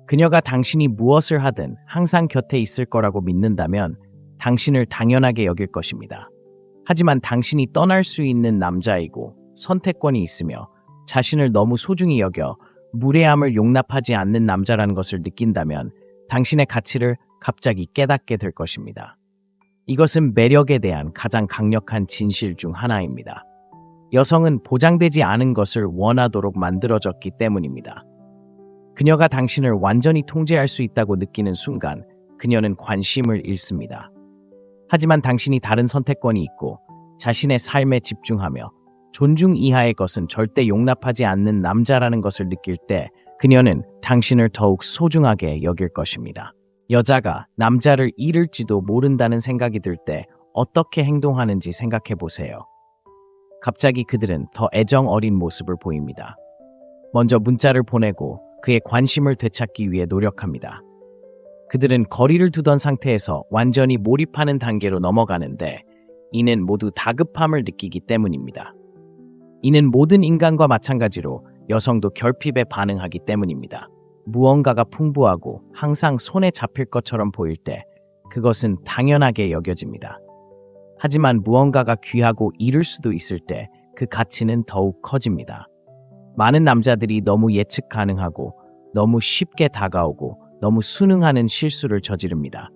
그녀가 당신이 무엇을 하든 항상 곁에 있을 거라고 믿는다면 당신을 당연하게 여길 것입니다. 하지만 당신이 떠날 수 있는 남자이고 선택권이 있으며 자신을 너무 소중히 여겨 무례함을 용납하지 않는 남자라는 것을 느낀다면 당신의 가치를 갑자기 깨닫게 될 것입니다. 이것은 매력에 대한 가장 강력한 진실 중 하나입니다. 여성은 보장되지 않은 것을 원하도록 만들어졌기 때문입니다. 그녀가 당신을 완전히 통제할 수 있다고 느끼는 순간 그녀는 관심을 잃습니다. 하지만 당신이 다른 선택권이 있고 자신의 삶에 집중하며 존중 이하의 것은 절대 용납하지 않는 남자라는 것을 느낄 때 그녀는 당신을 더욱 소중하게 여길 것입니다. 여자가 남자를 잃을지도 모른다는 생각이 들 때 어떻게 행동하는지 생각해 보세요. 갑자기 그들은 더 애정 어린 모습을 보입니다. 먼저 문자를 보내고 그의 관심을 되찾기 위해 노력합니다. 그들은 거리를 두던 상태에서 완전히 몰입하는 단계로 넘어가는데 이는 모두 다급함을 느끼기 때문입니다. 이는 모든 인간과 마찬가지로 여성도 결핍에 반응하기 때문입니다. 무언가가 풍부하고 항상 손에 잡힐 것처럼 보일 때 그것은 당연하게 여겨집니다. 하지만 무언가가 귀하고 이룰 수도 있을 때 그 가치는 더욱 커집니다. 많은 남자들이 너무 예측 가능하고 너무 쉽게 다가오고 너무 순응하는 실수를 저지릅니다.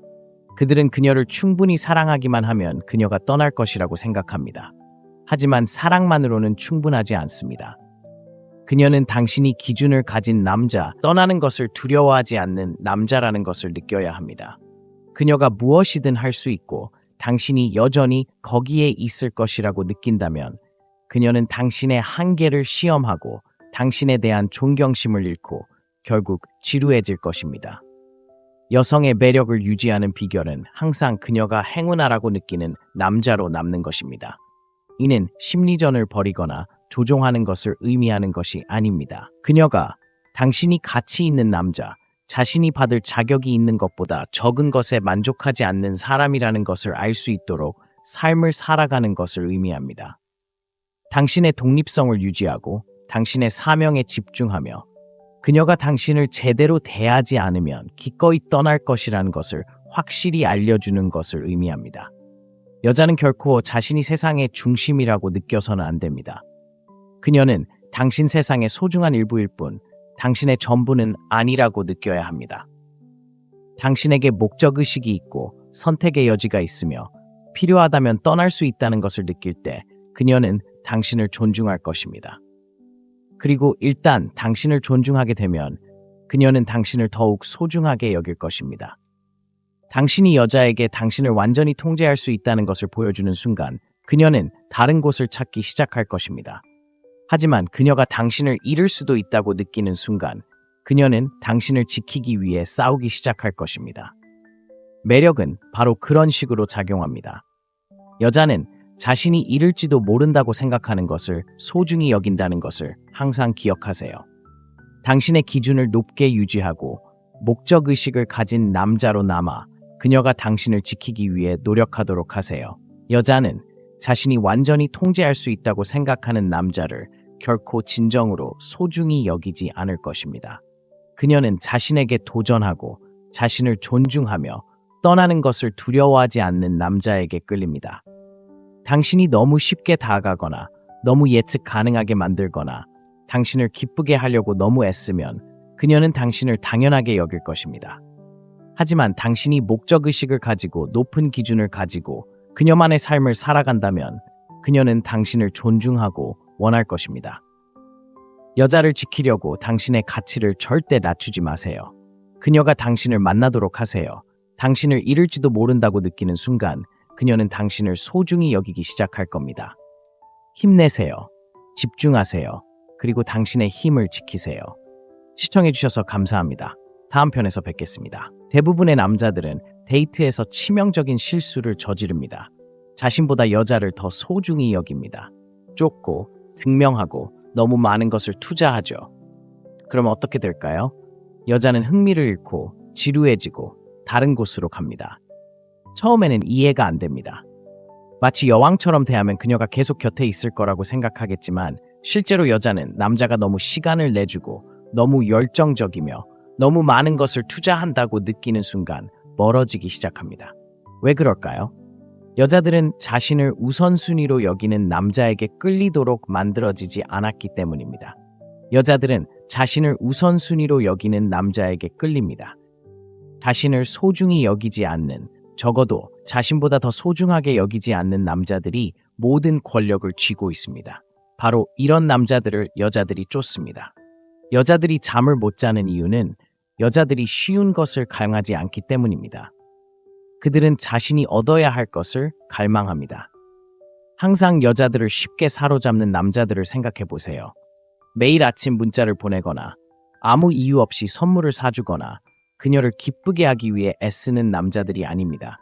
그들은 그녀를 충분히 사랑하기만 하면 그녀가 떠날 것이라고 생각합니다. 하지만 사랑만으로는 충분하지 않습니다. 그녀는 당신이 기준을 가진 남자, 떠나는 것을 두려워하지 않는 남자라는 것을 느껴야 합니다. 그녀가 무엇이든 할 수 있고 당신이 여전히 거기에 있을 것이라고 느낀다면 그녀는 당신의 한계를 시험하고 당신에 대한 존경심을 잃고 결국 지루해질 것입니다. 여성의 매력을 유지하는 비결은 항상 그녀가 행운아라고 느끼는 남자로 남는 것입니다. 이는 심리전을 벌이거나 조종하는 것을 의미하는 것이 아닙니다. 그녀가 당신이 가치 있는 남자, 자신이 받을 자격이 있는 것보다 적은 것에 만족하지 않는 사람이라는 것을 알 수 있도록 삶을 살아가는 것을 의미합니다. 당신의 독립성을 유지하고 당신의 사명에 집중하며 그녀가 당신을 제대로 대하지 않으면 기꺼이 떠날 것이라는 것을 확실히 알려주는 것을 의미합니다. 여자는 결코 자신이 세상의 중심이라고 느껴서는 안 됩니다. 그녀는 당신 세상의 소중한 일부일 뿐 당신의 전부는 아니라고 느껴야 합니다. 당신에게 목적의식이 있고 선택의 여지가 있으며 필요하다면 떠날 수 있다는 것을 느낄 때 그녀는 당신을 존중할 것입니다. 그리고 일단 당신을 존중하게 되면 그녀는 당신을 더욱 소중하게 여길 것입니다. 당신이 여자에게 당신을 완전히 통제할 수 있다는 것을 보여주는 순간 그녀는 다른 곳을 찾기 시작할 것입니다. 하지만 그녀가 당신을 잃을 수도 있다고 느끼는 순간 그녀는 당신을 지키기 위해 싸우기 시작할 것입니다. 매력은 바로 그런 식으로 작용합니다. 여자는 자신이 잃을지도 모른다고 생각하는 것을 소중히 여긴다는 것을 항상 기억하세요. 당신의 기준을 높게 유지하고 목적의식을 가진 남자로 남아 그녀가 당신을 지키기 위해 노력하도록 하세요. 여자는 자신이 완전히 통제할 수 있다고 생각하는 남자를 결코 진정으로 소중히 여기지 않을 것입니다. 그녀는 자신에게 도전하고 자신을 존중하며 떠나는 것을 두려워하지 않는 남자에게 끌립니다. 당신이 너무 쉽게 다가가거나 너무 예측 가능하게 만들거나 당신을 기쁘게 하려고 너무 애쓰면 그녀는 당신을 당연하게 여길 것입니다. 하지만 당신이 목적의식을 가지고 높은 기준을 가지고 그녀만의 삶을 살아간다면 그녀는 당신을 존중하고 원할 것입니다. 여자를 지키려고 당신의 가치를 절대 낮추지 마세요. 그녀가 당신을 만나도록 하세요. 당신을 잃을지도 모른다고 느끼는 순간 그녀는 당신을 소중히 여기기 시작할 겁니다. 힘내세요. 집중하세요. 그리고 당신의 힘을 지키세요. 시청해주셔서 감사합니다. 다음 편에서 뵙겠습니다. 대부분의 남자들은 데이트에서 치명적인 실수를 저지릅니다. 자신보다 여자를 더 소중히 여깁니다. 쫓고, 증명하고, 너무 많은 것을 투자하죠. 그럼 어떻게 될까요? 여자는 흥미를 잃고, 지루해지고, 다른 곳으로 갑니다. 처음에는 이해가 안 됩니다. 마치 여왕처럼 대하면 그녀가 계속 곁에 있을 거라고 생각하겠지만 실제로 여자는 남자가 너무 시간을 내주고 너무 열정적이며 너무 많은 것을 투자한다고 느끼는 순간 멀어지기 시작합니다. 왜 그럴까요? 여자들은 자신을 우선순위로 여기는 남자에게 끌리도록 만들어지지 않았기 때문입니다. 여자들은 자신을 우선순위로 여기는 남자에게 끌립니다. 자신을 소중히 여기지 않는, 적어도 자신보다 더 소중하게 여기지 않는 남자들이 모든 권력을 쥐고 있습니다. 바로 이런 남자들을 여자들이 쫓습니다. 여자들이 잠을 못 자는 이유는 여자들이 쉬운 것을 갈망하지 않기 때문입니다. 그들은 자신이 얻어야 할 것을 갈망합니다. 항상 여자들을 쉽게 사로잡는 남자들을 생각해 보세요. 매일 아침 문자를 보내거나 아무 이유 없이 선물을 사주거나 그녀를 기쁘게 하기 위해 애쓰는 남자들이 아닙니다.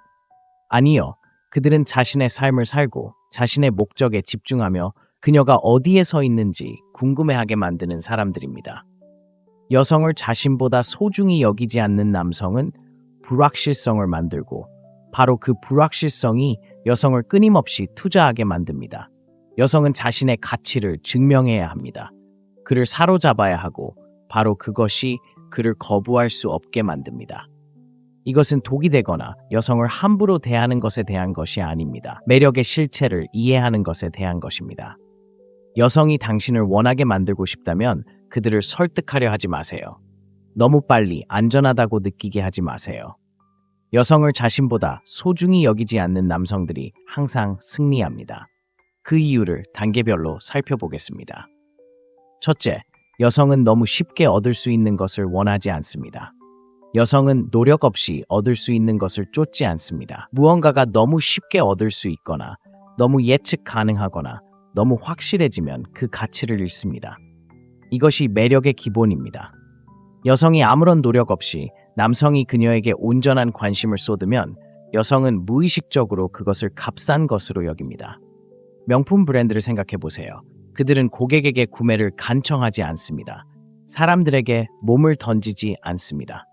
아니요, 그들은 자신의 삶을 살고 자신의 목적에 집중하며 그녀가 어디에 서 있는지 궁금해하게 만드는 사람들입니다. 여성을 자신보다 소중히 여기지 않는 남성은 불확실성을 만들고 바로 그 불확실성이 여성을 끊임없이 투자하게 만듭니다. 여성은 자신의 가치를 증명해야 합니다. 그를 사로잡아야 하고 바로 그것이 그를 거부할 수 없게 만듭니다. 이것은 독이 되거나 여성을 함부로 대하는 것에 대한 것이 아닙니다. 매력의 실체를 이해하는 것에 대한 것입니다. 여성이 당신을 원하게 만들고 싶다면 그들을 설득하려 하지 마세요. 너무 빨리 안전하다고 느끼게 하지 마세요. 여성을 자신보다 소중히 여기지 않는 남성들이 항상 승리합니다. 그 이유를 단계별로 살펴보겠습니다. 첫째, 여성은 너무 쉽게 얻을 수 있는 것을 원하지 않습니다. 여성은 노력 없이 얻을 수 있는 것을 쫓지 않습니다. 무언가가 너무 쉽게 얻을 수 있거나 너무 예측 가능하거나 너무 확실해지면 그 가치를 잃습니다. 이것이 매력의 기본입니다. 여성이 아무런 노력 없이 남성이 그녀에게 온전한 관심을 쏟으면 여성은 무의식적으로 그것을 값싼 것으로 여깁니다. 명품 브랜드를 생각해 보세요. 그들은 고객에게 구매를 간청하지 않습니다. 사람들에게 몸을 던지지 않습니다.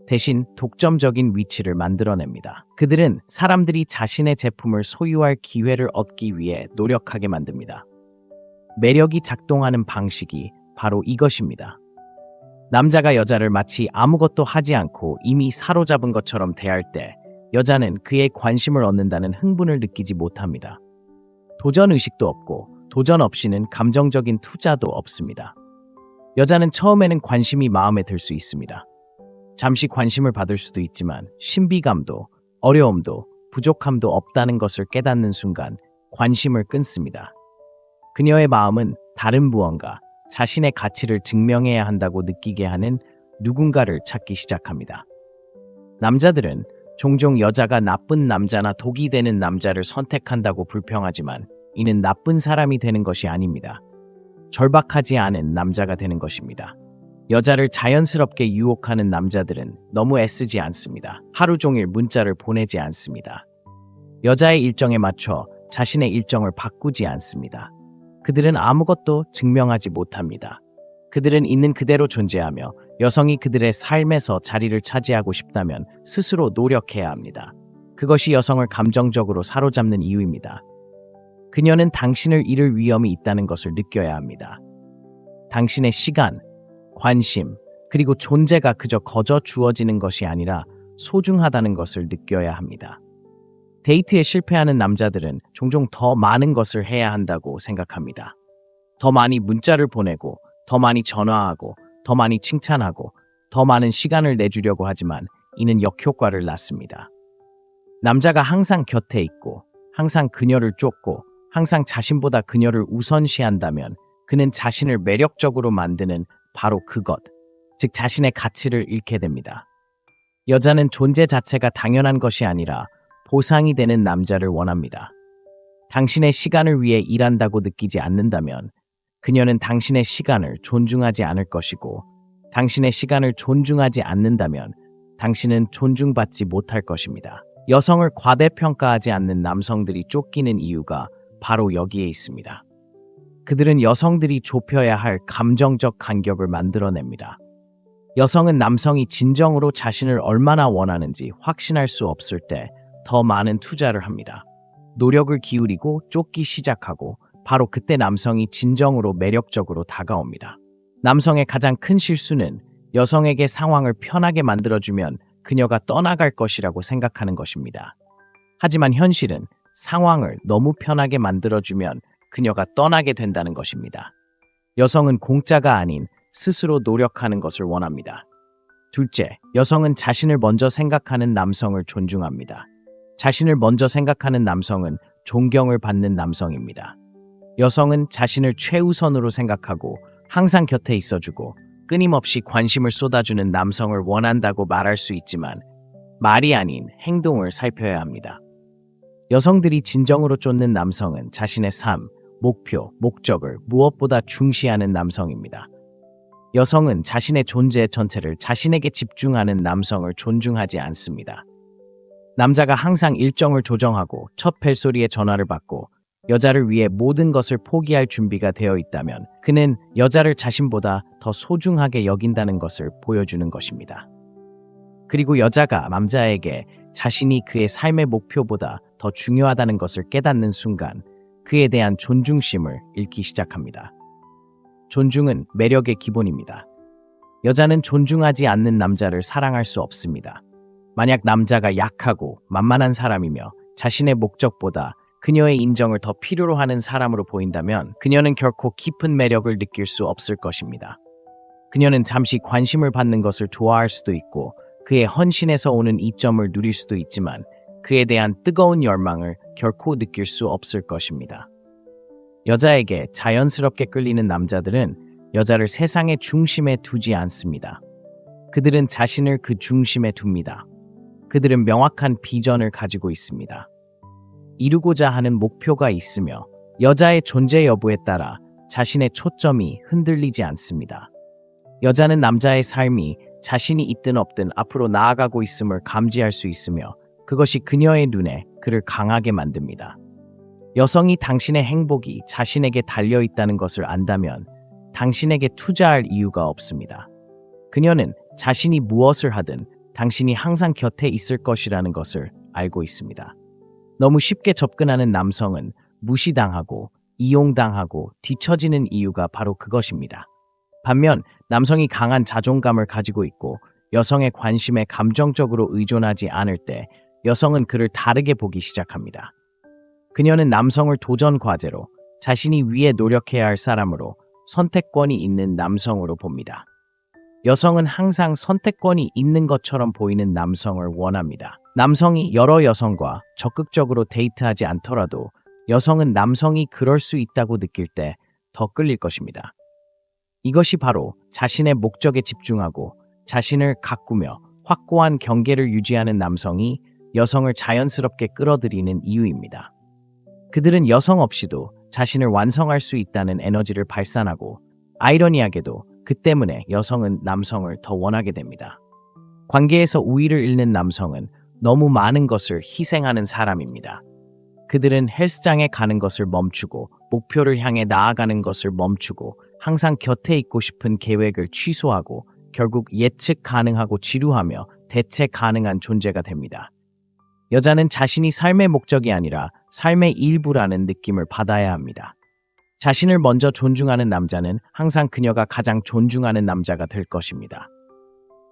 대신 독점적인 위치를 만들어냅니다. 그들은 사람들이 자신의 제품을 소유할 기회를 얻기 위해 노력하게 만듭니다. 매력이 작동하는 방식이 바로 이것입니다. 남자가 여자를 마치 아무것도 하지 않고 이미 사로잡은 것처럼 대할 때 여자는 그의 관심을 얻는다는 흥분을 느끼지 못합니다. 도전 의식도 없고 도전 없이는 감정적인 투자도 없습니다. 여자는 처음에는 관심이 마음에 들 수 있습니다. 잠시 관심을 받을 수도 있지만 신비감도 어려움도 부족함도 없다는 것을 깨닫는 순간 관심을 끊습니다. 그녀의 마음은 다른 무언가, 자신의 가치를 증명해야 한다고 느끼게 하는 누군가를 찾기 시작합니다. 남자들은 종종 여자가 나쁜 남자나 독이 되는 남자를 선택한다고 불평하지만 이는 나쁜 사람이 되는 것이 아닙니다. 절박하지 않은 남자가 되는 것입니다. 여자를 자연스럽게 유혹하는 남자들은 너무 애쓰지 않습니다. 하루 종일 문자를 보내지 않습니다. 여자의 일정에 맞춰 자신의 일정을 바꾸지 않습니다. 그들은 아무것도 증명하지 못합니다. 그들은 있는 그대로 존재하며 여성이 그들의 삶에서 자리를 차지하고 싶다면 스스로 노력해야 합니다. 그것이 여성을 감정적으로 사로잡는 이유입니다. 그녀는 당신을 잃을 위험이 있다는 것을 느껴야 합니다. 당신의 시간, 관심, 그리고 존재가 그저 거저 주어지는 것이 아니라 소중하다는 것을 느껴야 합니다. 데이트에 실패하는 남자들은 종종 더 많은 것을 해야 한다고 생각합니다. 더 많이 문자를 보내고, 더 많이 전화하고, 더 많이 칭찬하고, 더 많은 시간을 내주려고 하지만 이는 역효과를 낳습니다. 남자가 항상 곁에 있고, 항상 그녀를 쫓고, 항상 자신보다 그녀를 우선시한다면 그는 자신을 매력적으로 만드는 바로 그것, 즉 자신의 가치를 잃게 됩니다. 여자는 존재 자체가 당연한 것이 아니라 보상이 되는 남자를 원합니다. 당신의 시간을 위해 일한다고 느끼지 않는다면 그녀는 당신의 시간을 존중하지 않을 것이고, 당신의 시간을 존중하지 않는다면 당신은 존중받지 못할 것입니다. 여성을 과대평가하지 않는 남성들이 쫓기는 이유가 바로 여기에 있습니다. 그들은 여성들이 좁혀야 할 감정적 간격을 만들어냅니다. 여성은 남성이 진정으로 자신을 얼마나 원하는지 확신할 수 없을 때 더 많은 투자를 합니다. 노력을 기울이고 쫓기 시작하고 바로 그때 남성이 진정으로 매력적으로 다가옵니다. 남성의 가장 큰 실수는 여성에게 상황을 편하게 만들어주면 그녀가 떠나갈 것이라고 생각하는 것입니다. 하지만 현실은 상황을 너무 편하게 만들어주면 그녀가 떠나게 된다는 것입니다. 여성은 공짜가 아닌 스스로 노력하는 것을 원합니다. 둘째, 여성은 자신을 먼저 생각하는 남성을 존중합니다. 자신을 먼저 생각하는 남성은 존경을 받는 남성입니다. 여성은 자신을 최우선으로 생각하고 항상 곁에 있어주고 끊임없이 관심을 쏟아주는 남성을 원한다고 말할 수 있지만 말이 아닌 행동을 살펴야 합니다. 여성들이 진정으로 쫓는 남성은 자신의 삶, 목표, 목적을 무엇보다 중시하는 남성입니다. 여성은 자신의 존재 전체를 자신에게 집중하는 남성을 존중하지 않습니다. 남자가 항상 일정을 조정하고 첫 벨소리에 전화를 받고 여자를 위해 모든 것을 포기할 준비가 되어 있다면 그는 여자를 자신보다 더 소중하게 여긴다는 것을 보여주는 것입니다. 그리고 여자가 남자에게 자신이 그의 삶의 목표보다 더 중요하다는 것을 깨닫는 순간 그에 대한 존중심을 잃기 시작합니다. 존중은 매력의 기본입니다. 여자는 존중하지 않는 남자를 사랑할 수 없습니다. 만약 남자가 약하고 만만한 사람이며 자신의 목적보다 그녀의 인정을 더 필요로 하는 사람으로 보인다면 그녀는 결코 깊은 매력을 느낄 수 없을 것입니다. 그녀는 잠시 관심을 받는 것을 좋아할 수도 있고 그의 헌신에서 오는 이점을 누릴 수도 있지만 그에 대한 뜨거운 열망을 결코 느낄 수 없을 것입니다. 여자에게 자연스럽게 끌리는 남자들은 여자를 세상의 중심에 두지 않습니다. 그들은 자신을 그 중심에 둡니다. 그들은 명확한 비전을 가지고 있습니다. 이루고자 하는 목표가 있으며 여자의 존재 여부에 따라 자신의 초점이 흔들리지 않습니다. 여자는 남자의 삶이 자신이 있든 없든 앞으로 나아가고 있음을 감지할 수 있으며 그것이 그녀의 눈에 그를 강하게 만듭니다. 여성이 당신의 행복이 자신에게 달려 있다는 것을 안다면 당신에게 투자할 이유가 없습니다. 그녀는 자신이 무엇을 하든 당신이 항상 곁에 있을 것이라는 것을 알고 있습니다. 너무 쉽게 접근하는 남성은 무시당하고 이용당하고 뒤처지는 이유가 바로 그것입니다. 반면 남성이 강한 자존감을 가지고 있고 여성의 관심에 감정적으로 의존하지 않을 때 여성은 그를 다르게 보기 시작합니다. 그녀는 남성을 도전 과제로 자신이 위해 노력해야 할 사람으로 선택권이 있는 남성으로 봅니다. 여성은 항상 선택권이 있는 것처럼 보이는 남성을 원합니다. 남성이 여러 여성과 적극적으로 데이트하지 않더라도 여성은 남성이 그럴 수 있다고 느낄 때 더 끌릴 것입니다. 이것이 바로 자신의 목적에 집중하고 자신을 가꾸며 확고한 경계를 유지하는 남성이 여성을 자연스럽게 끌어들이는 이유입니다. 그들은 여성 없이도 자신을 완성할 수 있다는 에너지를 발산하고 아이러니하게도 그 때문에 여성은 남성을 더 원하게 됩니다. 관계에서 우위를 잃는 남성은 너무 많은 것을 희생하는 사람입니다. 그들은 헬스장에 가는 것을 멈추고 목표를 향해 나아가는 것을 멈추고 항상 곁에 있고 싶은 계획을 취소하고 결국 예측 가능하고 지루하며 대체 가능한 존재가 됩니다. 여자는 자신이 삶의 목적이 아니라 삶의 일부라는 느낌을 받아야 합니다. 자신을 먼저 존중하는 남자는 항상 그녀가 가장 존중하는 남자가 될 것입니다.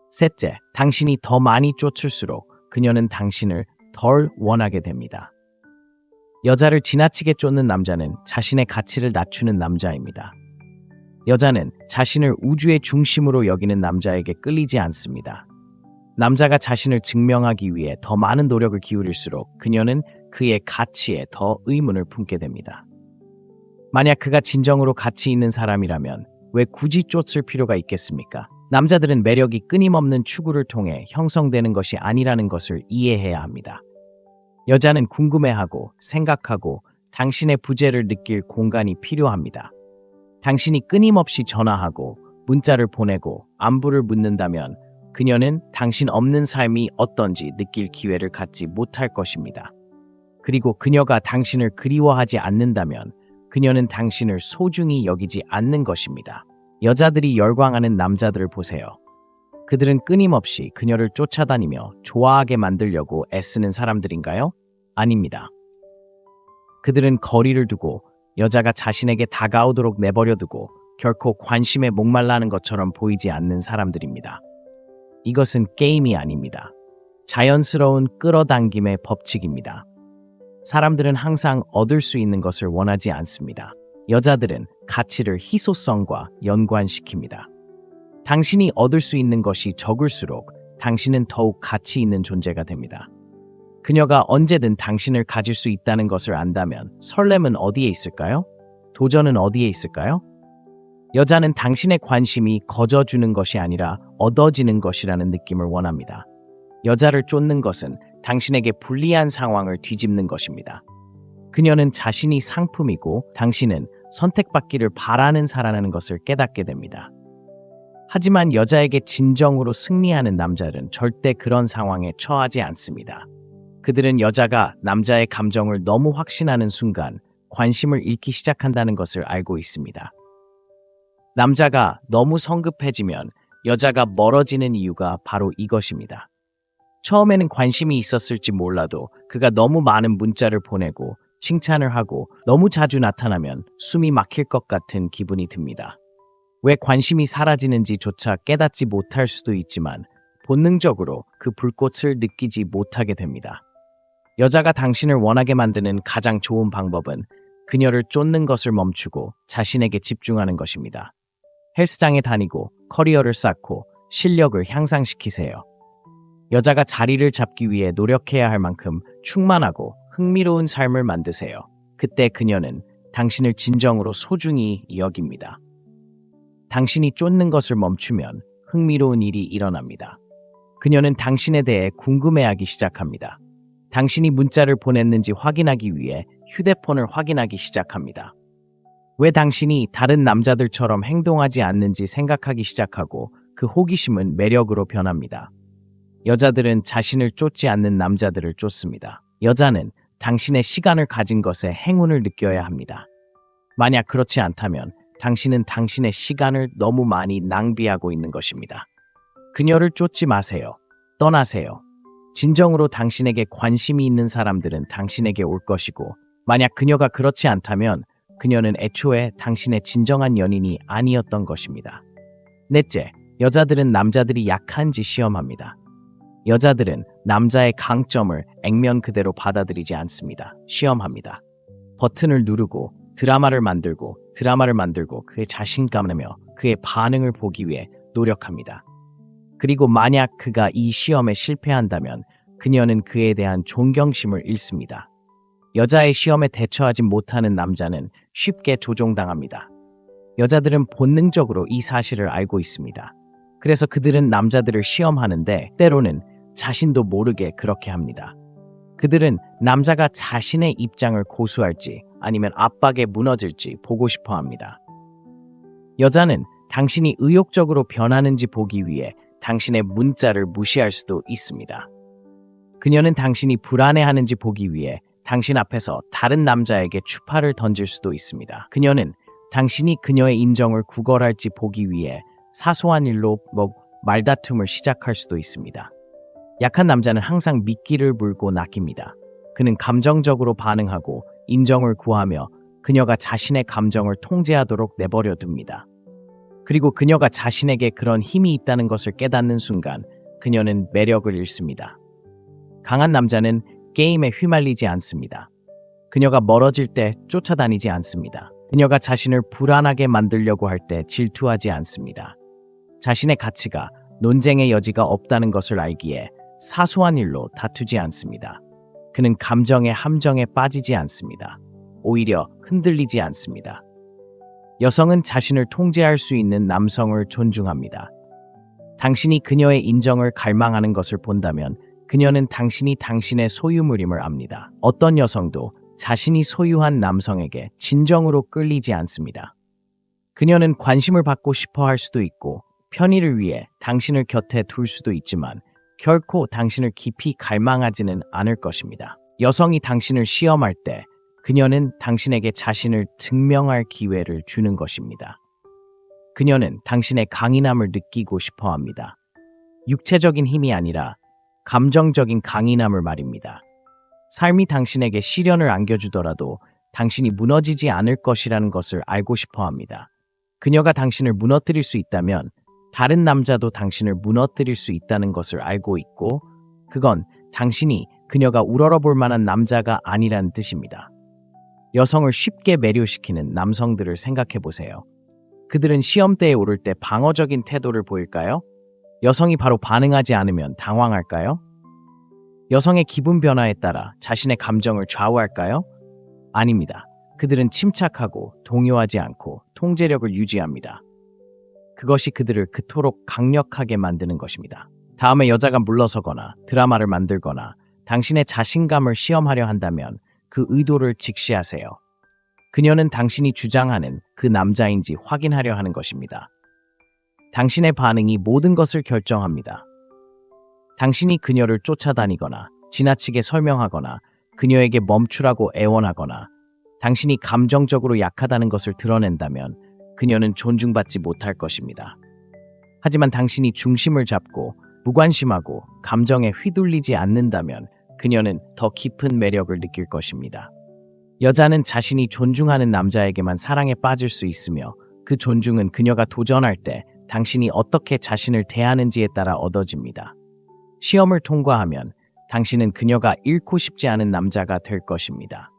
셋째, 당신이 더 많이 쫓을수록 그녀는 당신을 덜 원하게 됩니다. 여자를 지나치게 쫓는 남자는 자신의 가치를 낮추는 남자입니다. 여자는 자신을 우주의 중심으로 여기는 남자에게 끌리지 않습니다. 남자가 자신을 증명하기 위해 더 많은 노력을 기울일수록 그녀는 그의 가치에 더 의문을 품게 됩니다. 만약 그가 진정으로 가치 있는 사람이라면 왜 굳이 쫓을 필요가 있겠습니까? 남자들은 매력이 끊임없는 추구를 통해 형성되는 것이 아니라는 것을 이해해야 합니다. 여자는 궁금해하고 생각하고 당신의 부재를 느낄 공간이 필요합니다. 당신이 끊임없이 전화하고 문자를 보내고 안부를 묻는다면 그녀는 당신 없는 삶이 어떤지 느낄 기회를 갖지 못할 것입니다. 그리고 그녀가 당신을 그리워하지 않는다면 그녀는 당신을 소중히 여기지 않는 것입니다. 여자들이 열광하는 남자들을 보세요. 그들은 끊임없이 그녀를 쫓아다니며 좋아하게 만들려고 애쓰는 사람들인가요? 아닙니다. 그들은 거리를 두고 여자가 자신에게 다가오도록 내버려두고 결코 관심에 목말라하는 것처럼 보이지 않는 사람들입니다. 이것은 게임이 아닙니다. 자연스러운 끌어당김의 법칙입니다. 사람들은 항상 얻을 수 있는 것을 원하지 않습니다. 여자들은 가치를 희소성과 연관시킵니다. 당신이 얻을 수 있는 것이 적을수록 당신은 더욱 가치 있는 존재가 됩니다. 그녀가 언제든 당신을 가질 수 있다는 것을 안다면 설렘은 어디에 있을까요? 도전은 어디에 있을까요? 여자는 당신의 관심이 거저주는 것이 아니라 얻어지는 것이라는 느낌을 원합니다. 여자를 쫓는 것은 당신에게 불리한 상황을 뒤집는 것입니다. 그녀는 자신이 상품이고 당신은 선택받기를 바라는 사람이라는 것을 깨닫게 됩니다. 하지만 여자에게 진정으로 승리하는 남자들은 절대 그런 상황에 처하지 않습니다. 그들은 여자가 남자의 감정을 너무 확신하는 순간 관심을 잃기 시작한다는 것을 알고 있습니다. 남자가 너무 성급해지면 여자가 멀어지는 이유가 바로 이것입니다. 처음에는 관심이 있었을지 몰라도 그가 너무 많은 문자를 보내고 칭찬을 하고 너무 자주 나타나면 숨이 막힐 것 같은 기분이 듭니다. 왜 관심이 사라지는지조차 깨닫지 못할 수도 있지만 본능적으로 그 불꽃을 느끼지 못하게 됩니다. 여자가 당신을 원하게 만드는 가장 좋은 방법은 그녀를 쫓는 것을 멈추고 자신에게 집중하는 것입니다. 헬스장에 다니고 커리어를 쌓고 실력을 향상시키세요. 여자가 자리를 잡기 위해 노력해야 할 만큼 충만하고 흥미로운 삶을 만드세요. 그때 그녀는 당신을 진정으로 소중히 여깁니다. 당신이 쫓는 것을 멈추면 흥미로운 일이 일어납니다. 그녀는 당신에 대해 궁금해하기 시작합니다. 당신이 문자를 보냈는지 확인하기 위해 휴대폰을 확인하기 시작합니다. 왜 당신이 다른 남자들처럼 행동하지 않는지 생각하기 시작하고 그 호기심은 매력으로 변합니다. 여자들은 자신을 쫓지 않는 남자들을 쫓습니다. 여자는 당신의 시간을 가진 것에 행운을 느껴야 합니다. 만약 그렇지 않다면 당신은 당신의 시간을 너무 많이 낭비하고 있는 것입니다. 그녀를 쫓지 마세요. 떠나세요. 진정으로 당신에게 관심이 있는 사람들은 당신에게 올 것이고 만약 그녀가 그렇지 않다면 그녀는 애초에 당신의 진정한 연인이 아니었던 것입니다. 넷째, 여자들은 남자들이 약한지 시험합니다. 여자들은 남자의 강점을 액면 그대로 받아들이지 않습니다. 시험합니다. 버튼을 누르고 드라마를 만들고 그의 자신감을 그의 반응을 보기 위해 노력합니다. 그리고 만약 그가 이 시험에 실패한다면 그녀는 그에 대한 존경심을 잃습니다. 여자의 시험에 대처하지 못하는 남자는 쉽게 조종당합니다. 여자들은 본능적으로 이 사실을 알고 있습니다. 그래서 그들은 남자들을 시험하는데 때로는 자신도 모르게 그렇게 합니다. 그들은 남자가 자신의 입장을 고수할지 아니면 압박에 무너질지 보고 싶어 합니다. 여자는 당신이 의욕적으로 변하는지 보기 위해 당신의 문자를 무시할 수도 있습니다. 그녀는 당신이 불안해하는지 보기 위해 당신 앞에서 다른 남자에게 추파를 던질 수도 있습니다. 그녀는 당신이 그녀의 인정을 구걸할지 보기 위해 사소한 일로 말다툼을 시작할 수도 있습니다. 약한 남자는 항상 미끼를 물고 낚입니다. 그는 감정적으로 반응하고 인정을 구하며 그녀가 자신의 감정을 통제하도록 내버려 둡니다. 그리고 그녀가 자신에게 그런 힘이 있다는 것을 깨닫는 순간 그녀는 매력을 잃습니다. 강한 남자는 게임에 휘말리지 않습니다. 그녀가 멀어질 때 쫓아다니지 않습니다. 그녀가 자신을 불안하게 만들려고 할 때 질투하지 않습니다. 자신의 가치가 논쟁의 여지가 없다는 것을 알기에 사소한 일로 다투지 않습니다. 그는 감정의 함정에 빠지지 않습니다. 오히려 흔들리지 않습니다. 여성은 자신을 통제할 수 있는 남성을 존중합니다. 당신이 그녀의 인정을 갈망하는 것을 본다면 그녀는 당신이 당신의 소유물임을 압니다. 어떤 여성도 자신이 소유한 남성에게 진정으로 끌리지 않습니다. 그녀는 관심을 받고 싶어 할 수도 있고 편의를 위해 당신을 곁에 둘 수도 있지만 결코 당신을 깊이 갈망하지는 않을 것입니다. 여성이 당신을 시험할 때 그녀는 당신에게 자신을 증명할 기회를 주는 것입니다. 그녀는 당신의 강인함을 느끼고 싶어 합니다. 육체적인 힘이 아니라 감정적인 강인함을 말입니다. 삶이 당신에게 시련을 안겨주더라도 당신이 무너지지 않을 것이라는 것을 알고 싶어 합니다. 그녀가 당신을 무너뜨릴 수 있다면 다른 남자도 당신을 무너뜨릴 수 있다는 것을 알고 있고 그건 당신이 그녀가 우러러볼 만한 남자가 아니란 뜻입니다. 여성을 쉽게 매료시키는 남성들을 생각해 보세요. 그들은 시험대에 오를 때 방어적인 태도를 보일까요? 여성이 바로 반응하지 않으면 당황할까요? 여성의 기분 변화에 따라 자신의 감정을 좌우할까요? 아닙니다. 그들은 침착하고 동요하지 않고 통제력을 유지합니다. 그것이 그들을 그토록 강력하게 만드는 것입니다. 다음에 여자가 물러서거나 드라마를 만들거나 당신의 자신감을 시험하려 한다면 그 의도를 직시하세요. 그녀는 당신이 주장하는 그 남자인지 확인하려 하는 것입니다. 당신의 반응이 모든 것을 결정합니다. 당신이 그녀를 쫓아다니거나 지나치게 설명하거나 그녀에게 멈추라고 애원하거나 당신이 감정적으로 약하다는 것을 드러낸다면 그녀는 존중받지 못할 것입니다. 하지만 당신이 중심을 잡고 무관심하고 감정에 휘둘리지 않는다면 그녀는 더 깊은 매력을 느낄 것입니다. 여자는 자신이 존중하는 남자에게만 사랑에 빠질 수 있으며 그 존중은 그녀가 도전할 때 당신이 어떻게 자신을 대하는지에 따라 얻어집니다. 시험을 통과하면 당신은 그녀가 잃고 싶지 않은 남자가 될 것입니다.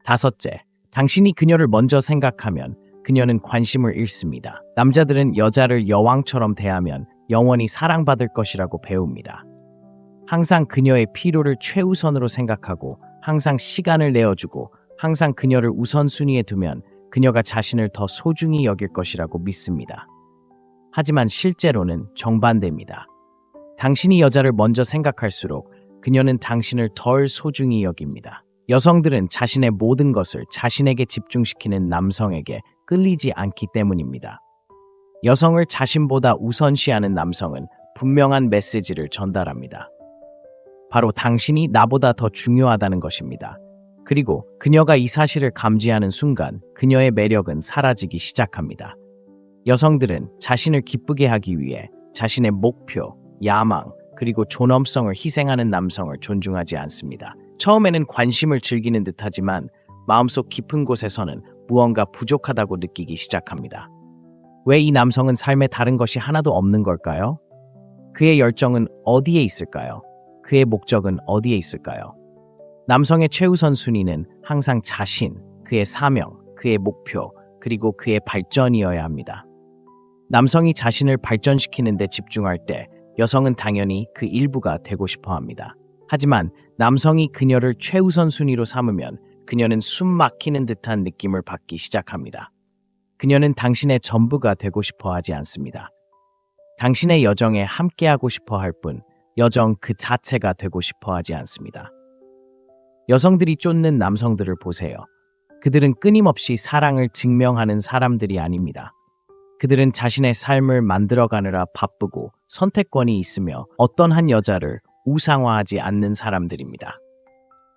다섯째, 당신이 그녀를 먼저 생각하면 그녀는 관심을 잃습니다. 남자들은 여자를 여왕처럼 대하면 영원히 사랑받을 것이라고 배웁니다. 항상 그녀의 필요를 최우선으로 생각하고 항상 시간을 내어주고 항상 그녀를 우선순위에 두면 그녀가 자신을 더 소중히 여길 것이라고 믿습니다. 하지만 실제로는 정반대입니다. 당신이 여자를 먼저 생각할수록 그녀는 당신을 덜 소중히 여깁니다. 여성들은 자신의 모든 것을 자신에게 집중시키는 남성에게 끌리지 않기 때문입니다. 여성을 자신보다 우선시하는 남성은 분명한 메시지를 전달합니다. 바로 당신이 나보다 더 중요하다는 것입니다. 그리고 그녀가 이 사실을 감지하는 순간 그녀의 매력은 사라지기 시작합니다. 여성들은 자신을 기쁘게 하기 위해 자신의 목표, 야망, 그리고 존엄성을 희생하는 남성을 존중하지 않습니다. 처음에는 관심을 즐기는 듯하지만 마음속 깊은 곳에서는 무언가 부족하다고 느끼기 시작합니다. 왜 이 남성은 삶에 다른 것이 하나도 없는 걸까요? 그의 열정은 어디에 있을까요? 그의 목적은 어디에 있을까요? 남성의 최우선 순위는 항상 자신, 그의 사명, 그의 목표, 그리고 그의 발전이어야 합니다. 남성이 자신을 발전시키는 데 집중할 때 여성은 당연히 그 일부가 되고 싶어 합니다. 하지만 남성이 그녀를 최우선 순위로 삼으면 그녀는 숨 막히는 듯한 느낌을 받기 시작합니다. 그녀는 당신의 전부가 되고 싶어 하지 않습니다. 당신의 여정에 함께하고 싶어 할 뿐, 여정 그 자체가 되고 싶어 하지 않습니다. 여성들이 쫓는 남성들을 보세요. 그들은 끊임없이 사랑을 증명하는 사람들이 아닙니다. 그들은 자신의 삶을 만들어가느라 바쁘고 선택권이 있으며 어떤 한 여자를 우상화하지 않는 사람들입니다.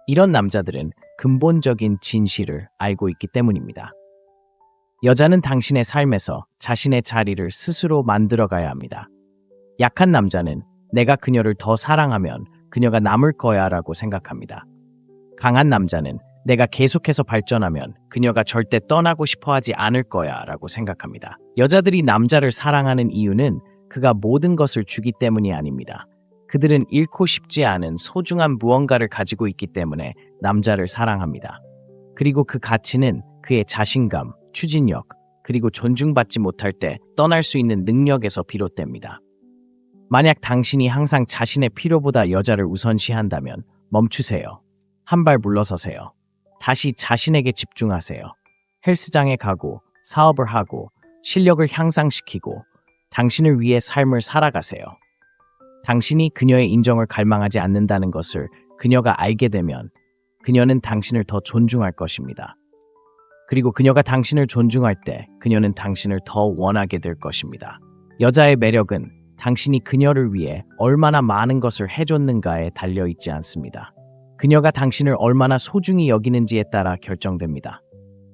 이런 남자들은 근본적인 진실을 알고 있기 때문입니다. 여자는 당신의 삶에서 자신의 자리를 스스로 만들어가야 합니다. 약한 남자는 내가 그녀를 더 사랑하면 그녀가 남을 거야 라고 생각합니다. 강한 남자는 내가 계속해서 발전하면 그녀가 절대 떠나고 싶어 하지 않을 거야 라고 생각합니다. 여자들이 남자를 사랑하는 이유는 그가 모든 것을 주기 때문이 아닙니다. 그들은 잃고 싶지 않은 소중한 무언가를 가지고 있기 때문에 남자를 사랑합니다. 그리고 그 가치는 그의 자신감, 추진력, 그리고 존중받지 못할 때 떠날 수 있는 능력에서 비롯됩니다. 만약 당신이 항상 자신의 필요보다 여자를 우선시한다면 멈추세요. 한 발 물러서세요. 다시 자신에게 집중하세요. 헬스장에 가고 사업을 하고 실력을 향상시키고 당신을 위해 삶을 살아가세요. 당신이 그녀의 인정을 갈망하지 않는다는 것을 그녀가 알게 되면 그녀는 당신을 더 존중할 것입니다. 그리고 그녀가 당신을 존중할 때 그녀는 당신을 더 원하게 될 것입니다. 여자의 매력은 당신이 그녀를 위해 얼마나 많은 것을 해줬는가에 달려있지 않습니다. 그녀가 당신을 얼마나 소중히 여기는지에 따라 결정됩니다.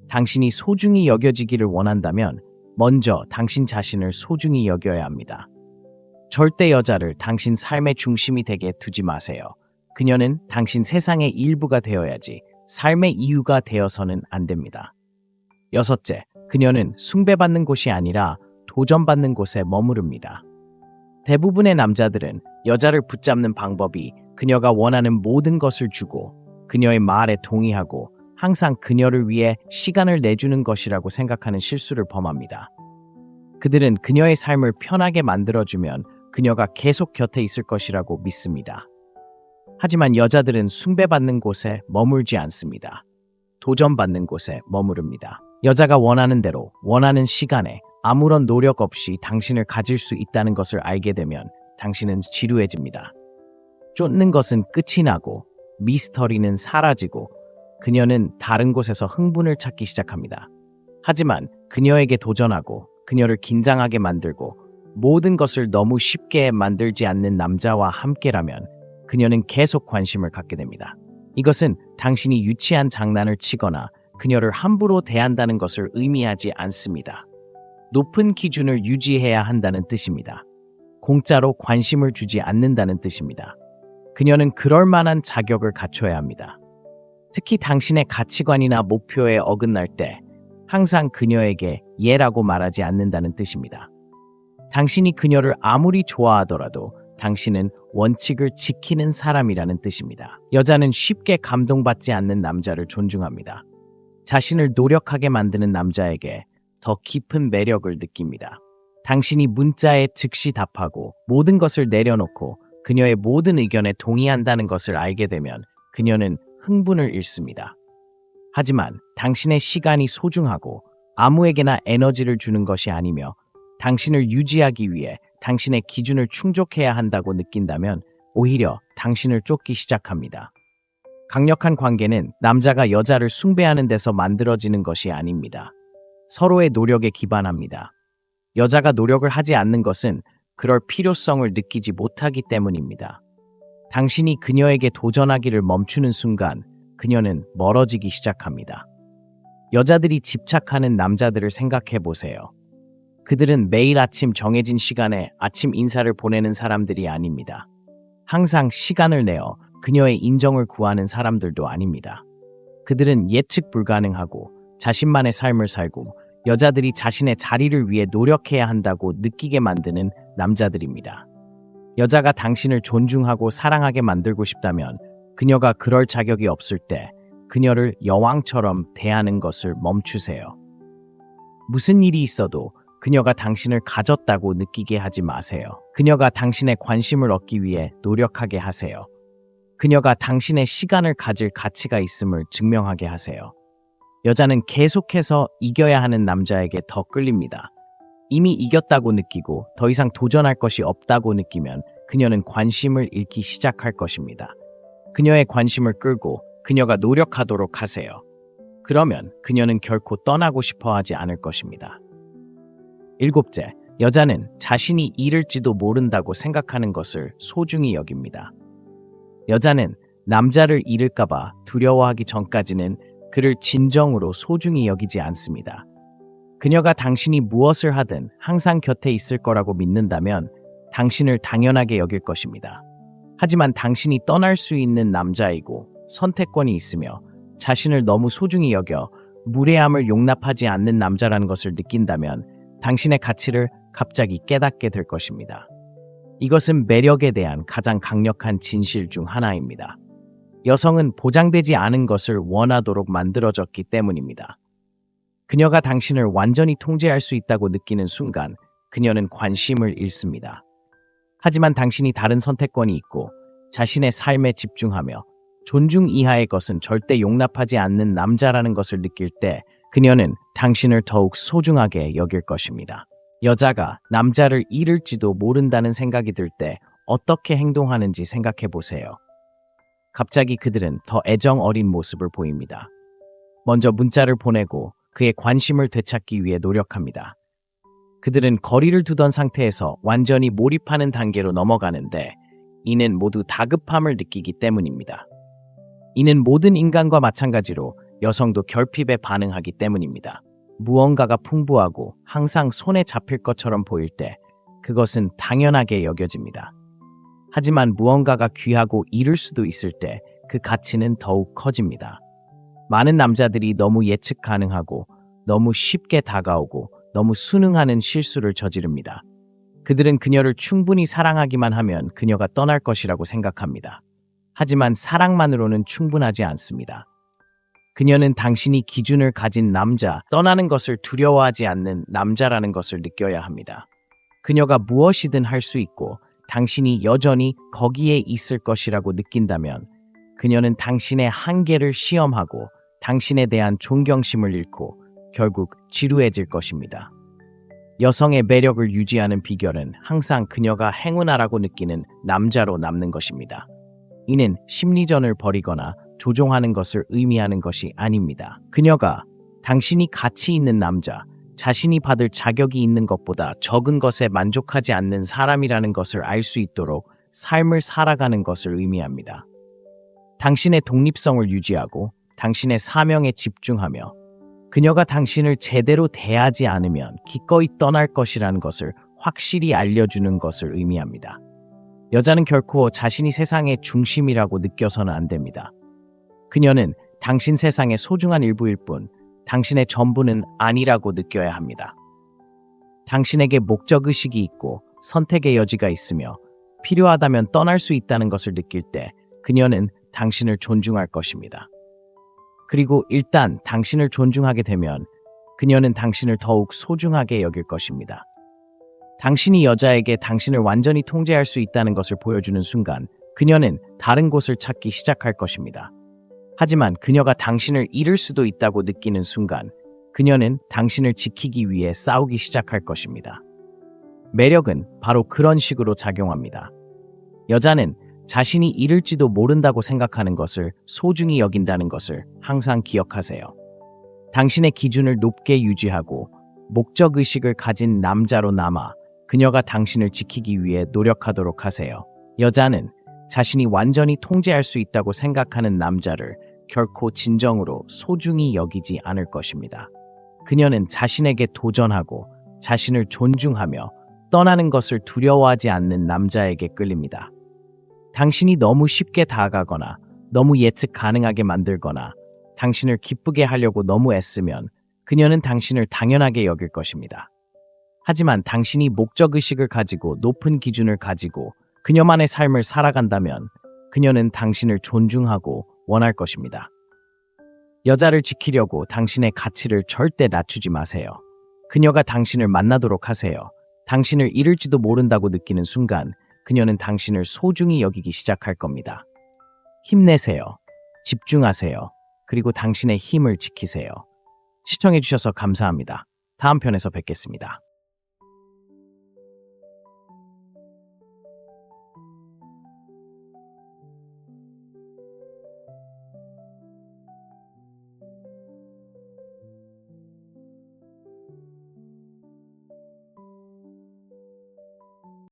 당신이 소중히 여겨지기를 원한다면 먼저 당신 자신을 소중히 여겨야 합니다. 절대 여자를 당신 삶의 중심이 되게 두지 마세요. 그녀는 당신 세상의 일부가 되어야지 삶의 이유가 되어서는 안 됩니다. 여섯째, 그녀는 숭배받는 곳이 아니라 도전받는 곳에 머무릅니다. 대부분의 남자들은 여자를 붙잡는 방법이 그녀가 원하는 모든 것을 주고 그녀의 말에 동의하고 항상 그녀를 위해 시간을 내주는 것이라고 생각하는 실수를 범합니다. 그들은 그녀의 삶을 편하게 만들어주면 그녀가 계속 곁에 있을 것이라고 믿습니다. 하지만 여자들은 숭배받는 곳에 머물지 않습니다. 도전받는 곳에 머무릅니다. 여자가 원하는 대로 원하는 시간에 아무런 노력 없이 당신을 가질 수 있다는 것을 알게 되면 당신은 지루해집니다. 쫓는 것은 끝이 나고 미스터리는 사라지고 그녀는 다른 곳에서 흥분을 찾기 시작합니다. 하지만 그녀에게 도전하고 그녀를 긴장하게 만들고 모든 것을 너무 쉽게 만들지 않는 남자와 함께라면 그녀는 계속 관심을 갖게 됩니다. 이것은 당신이 유치한 장난을 치거나 그녀를 함부로 대한다는 것을 의미하지 않습니다. 높은 기준을 유지해야 한다는 뜻입니다. 공짜로 관심을 주지 않는다는 뜻입니다. 그녀는 그럴 만한 자격을 갖춰야 합니다. 특히 당신의 가치관이나 목표에 어긋날 때 항상 그녀에게 예라고 말하지 않는다는 뜻입니다. 당신이 그녀를 아무리 좋아하더라도 당신은 원칙을 지키는 사람이라는 뜻입니다. 여자는 쉽게 감동받지 않는 남자를 존중합니다. 자신을 노력하게 만드는 남자에게 더 깊은 매력을 느낍니다. 당신이 문자에 즉시 답하고 모든 것을 내려놓고 그녀의 모든 의견에 동의한다는 것을 알게 되면 그녀는 흥분을 잃습니다. 하지만 당신의 시간이 소중하고 아무에게나 에너지를 주는 것이 아니며 당신을 유지하기 위해 당신의 기준을 충족해야 한다고 느낀다면 오히려 당신을 쫓기 시작합니다. 강력한 관계는 남자가 여자를 숭배하는 데서 만들어지는 것이 아닙니다. 서로의 노력에 기반합니다. 여자가 노력을 하지 않는 것은 그럴 필요성을 느끼지 못하기 때문입니다. 당신이 그녀에게 도전하기를 멈추는 순간 그녀는 멀어지기 시작합니다. 여자들이 집착하는 남자들을 생각해 보세요. 그들은 매일 아침 정해진 시간에 아침 인사를 보내는 사람들이 아닙니다. 항상 시간을 내어 그녀의 인정을 구하는 사람들도 아닙니다. 그들은 예측 불가능하고 자신만의 삶을 살고 여자들이 자신의 자리를 위해 노력해야 한다고 느끼게 만드는 남자들입니다. 여자가 당신을 존중하고 사랑하게 만들고 싶다면 그녀가 그럴 자격이 없을 때 그녀를 여왕처럼 대하는 것을 멈추세요. 무슨 일이 있어도 그녀가 당신을 가졌다고 느끼게 하지 마세요. 그녀가 당신의 관심을 얻기 위해 노력하게 하세요. 그녀가 당신의 시간을 가질 가치가 있음을 증명하게 하세요. 여자는 계속해서 이겨야 하는 남자에게 더 끌립니다. 이미 이겼다고 느끼고 더 이상 도전할 것이 없다고 느끼면 그녀는 관심을 잃기 시작할 것입니다. 그녀의 관심을 끌고 그녀가 노력하도록 하세요. 그러면 그녀는 결코 떠나고 싶어 하지 않을 것입니다. 7째, 여자는 자신이 잃을지도 모른다고 생각하는 것을 소중히 여깁니다. 여자는 남자를 잃을까봐 두려워하기 전까지는 그를 진정으로 소중히 여기지 않습니다. 그녀가 당신이 무엇을 하든 항상 곁에 있을 거라고 믿는다면 당신을 당연하게 여길 것입니다. 하지만 당신이 떠날 수 있는 남자이고 선택권이 있으며 자신을 너무 소중히 여겨 무례함을 용납하지 않는 남자라는 것을 느낀다면 당신의 가치를 갑자기 깨닫게 될 것입니다. 이것은 매력에 대한 가장 강력한 진실 중 하나입니다. 여성은 보장되지 않은 것을 원하도록 만들어졌기 때문입니다. 그녀가 당신을 완전히 통제할 수 있다고 느끼는 순간 그녀는 관심을 잃습니다. 하지만 당신이 다른 선택권이 있고 자신의 삶에 집중하며 존중 이하의 것은 절대 용납하지 않는 남자라는 것을 느낄 때 그녀는 당신을 더욱 소중하게 여길 것입니다. 여자가 남자를 잃을지도 모른다는 생각이 들 때 어떻게 행동하는지 생각해 보세요. 갑자기 그들은 더 애정 어린 모습을 보입니다. 먼저 문자를 보내고 그의 관심을 되찾기 위해 노력합니다. 그들은 거리를 두던 상태에서 완전히 몰입하는 단계로 넘어가는데 이는 모두 다급함을 느끼기 때문입니다. 이는 모든 인간과 마찬가지로 여성도 결핍에 반응하기 때문입니다. 무언가가 풍부하고 항상 손에 잡힐 것처럼 보일 때 그것은 당연하게 여겨집니다. 하지만 무언가가 귀하고 잃을 수도 있을 때 그 가치는 더욱 커집니다. 많은 남자들이 너무 예측 가능하고 너무 쉽게 다가오고 너무 순응하는 실수를 저지릅니다. 그들은 그녀를 충분히 사랑하기만 하면 그녀가 떠날 것이라고 생각합니다. 하지만 사랑만으로는 충분하지 않습니다. 그녀는 당신이 기준을 가진 남자, 떠나는 것을 두려워하지 않는 남자라는 것을 느껴야 합니다. 그녀가 무엇이든 할 수 있고 당신이 여전히 거기에 있을 것이라고 느낀다면 그녀는 당신의 한계를 시험하고 당신에 대한 존경심을 잃고 결국 지루해질 것입니다. 여성의 매력을 유지하는 비결은 항상 그녀가 행운아라고 느끼는 남자로 남는 것입니다. 이는 심리전을 벌이거나 조종하는 것을 의미하는 것이 아닙니다. 그녀가 당신이 가치 있는 남자, 자신이 받을 자격이 있는 것보다 적은 것에 만족하지 않는 사람이라는 것을 알 수 있도록 삶을 살아가는 것을 의미합니다. 당신의 독립성을 유지하고 당신의 사명에 집중하며 그녀가 당신을 제대로 대하지 않으면 기꺼이 떠날 것이라는 것을 확실히 알려주는 것을 의미합니다. 여자는 결코 자신이 세상의 중심이라고 느껴서는 안 됩니다. 그녀는 당신 세상의 소중한 일부일 뿐 당신의 전부는 아니라고 느껴야 합니다. 당신에게 목적의식이 있고 선택의 여지가 있으며 필요하다면 떠날 수 있다는 것을 느낄 때 그녀는 당신을 존중할 것입니다. 그리고 일단 당신을 존중하게 되면 그녀는 당신을 더욱 소중하게 여길 것입니다. 당신이 여자에게 당신을 완전히 통제할 수 있다는 것을 보여주는 순간 그녀는 다른 곳을 찾기 시작할 것입니다. 하지만 그녀가 당신을 잃을 수도 있다고 느끼는 순간 그녀는 당신을 지키기 위해 싸우기 시작할 것입니다. 매력은 바로 그런 식으로 작용합니다. 여자는 자신이 잃을지도 모른다고 생각하는 것을 소중히 여긴다는 것을 항상 기억하세요. 당신의 기준을 높게 유지하고 목적의식을 가진 남자로 남아 그녀가 당신을 지키기 위해 노력하도록 하세요. 여자는 자신이 완전히 통제할 수 있다고 생각하는 남자를 결코 진정으로 소중히 여기지 않을 것입니다. 그녀는 자신에게 도전하고 자신을 존중하며 떠나는 것을 두려워하지 않는 남자에게 끌립니다. 당신이 너무 쉽게 다가가거나 너무 예측 가능하게 만들거나 당신을 기쁘게 하려고 너무 애쓰면 그녀는 당신을 당연하게 여길 것입니다. 하지만 당신이 목적의식을 가지고 높은 기준을 가지고 그녀만의 삶을 살아간다면 그녀는 당신을 존중하고 원할 것입니다. 여자를 지키려고 당신의 가치를 절대 낮추지 마세요. 그녀가 당신을 만나도록 하세요. 당신을 잃을지도 모른다고 느끼는 순간 그녀는 당신을 소중히 여기기 시작할 겁니다. 힘내세요. 집중하세요. 그리고 당신의 힘을 지키세요. 시청해주셔서 감사합니다. 다음 편에서 뵙겠습니다.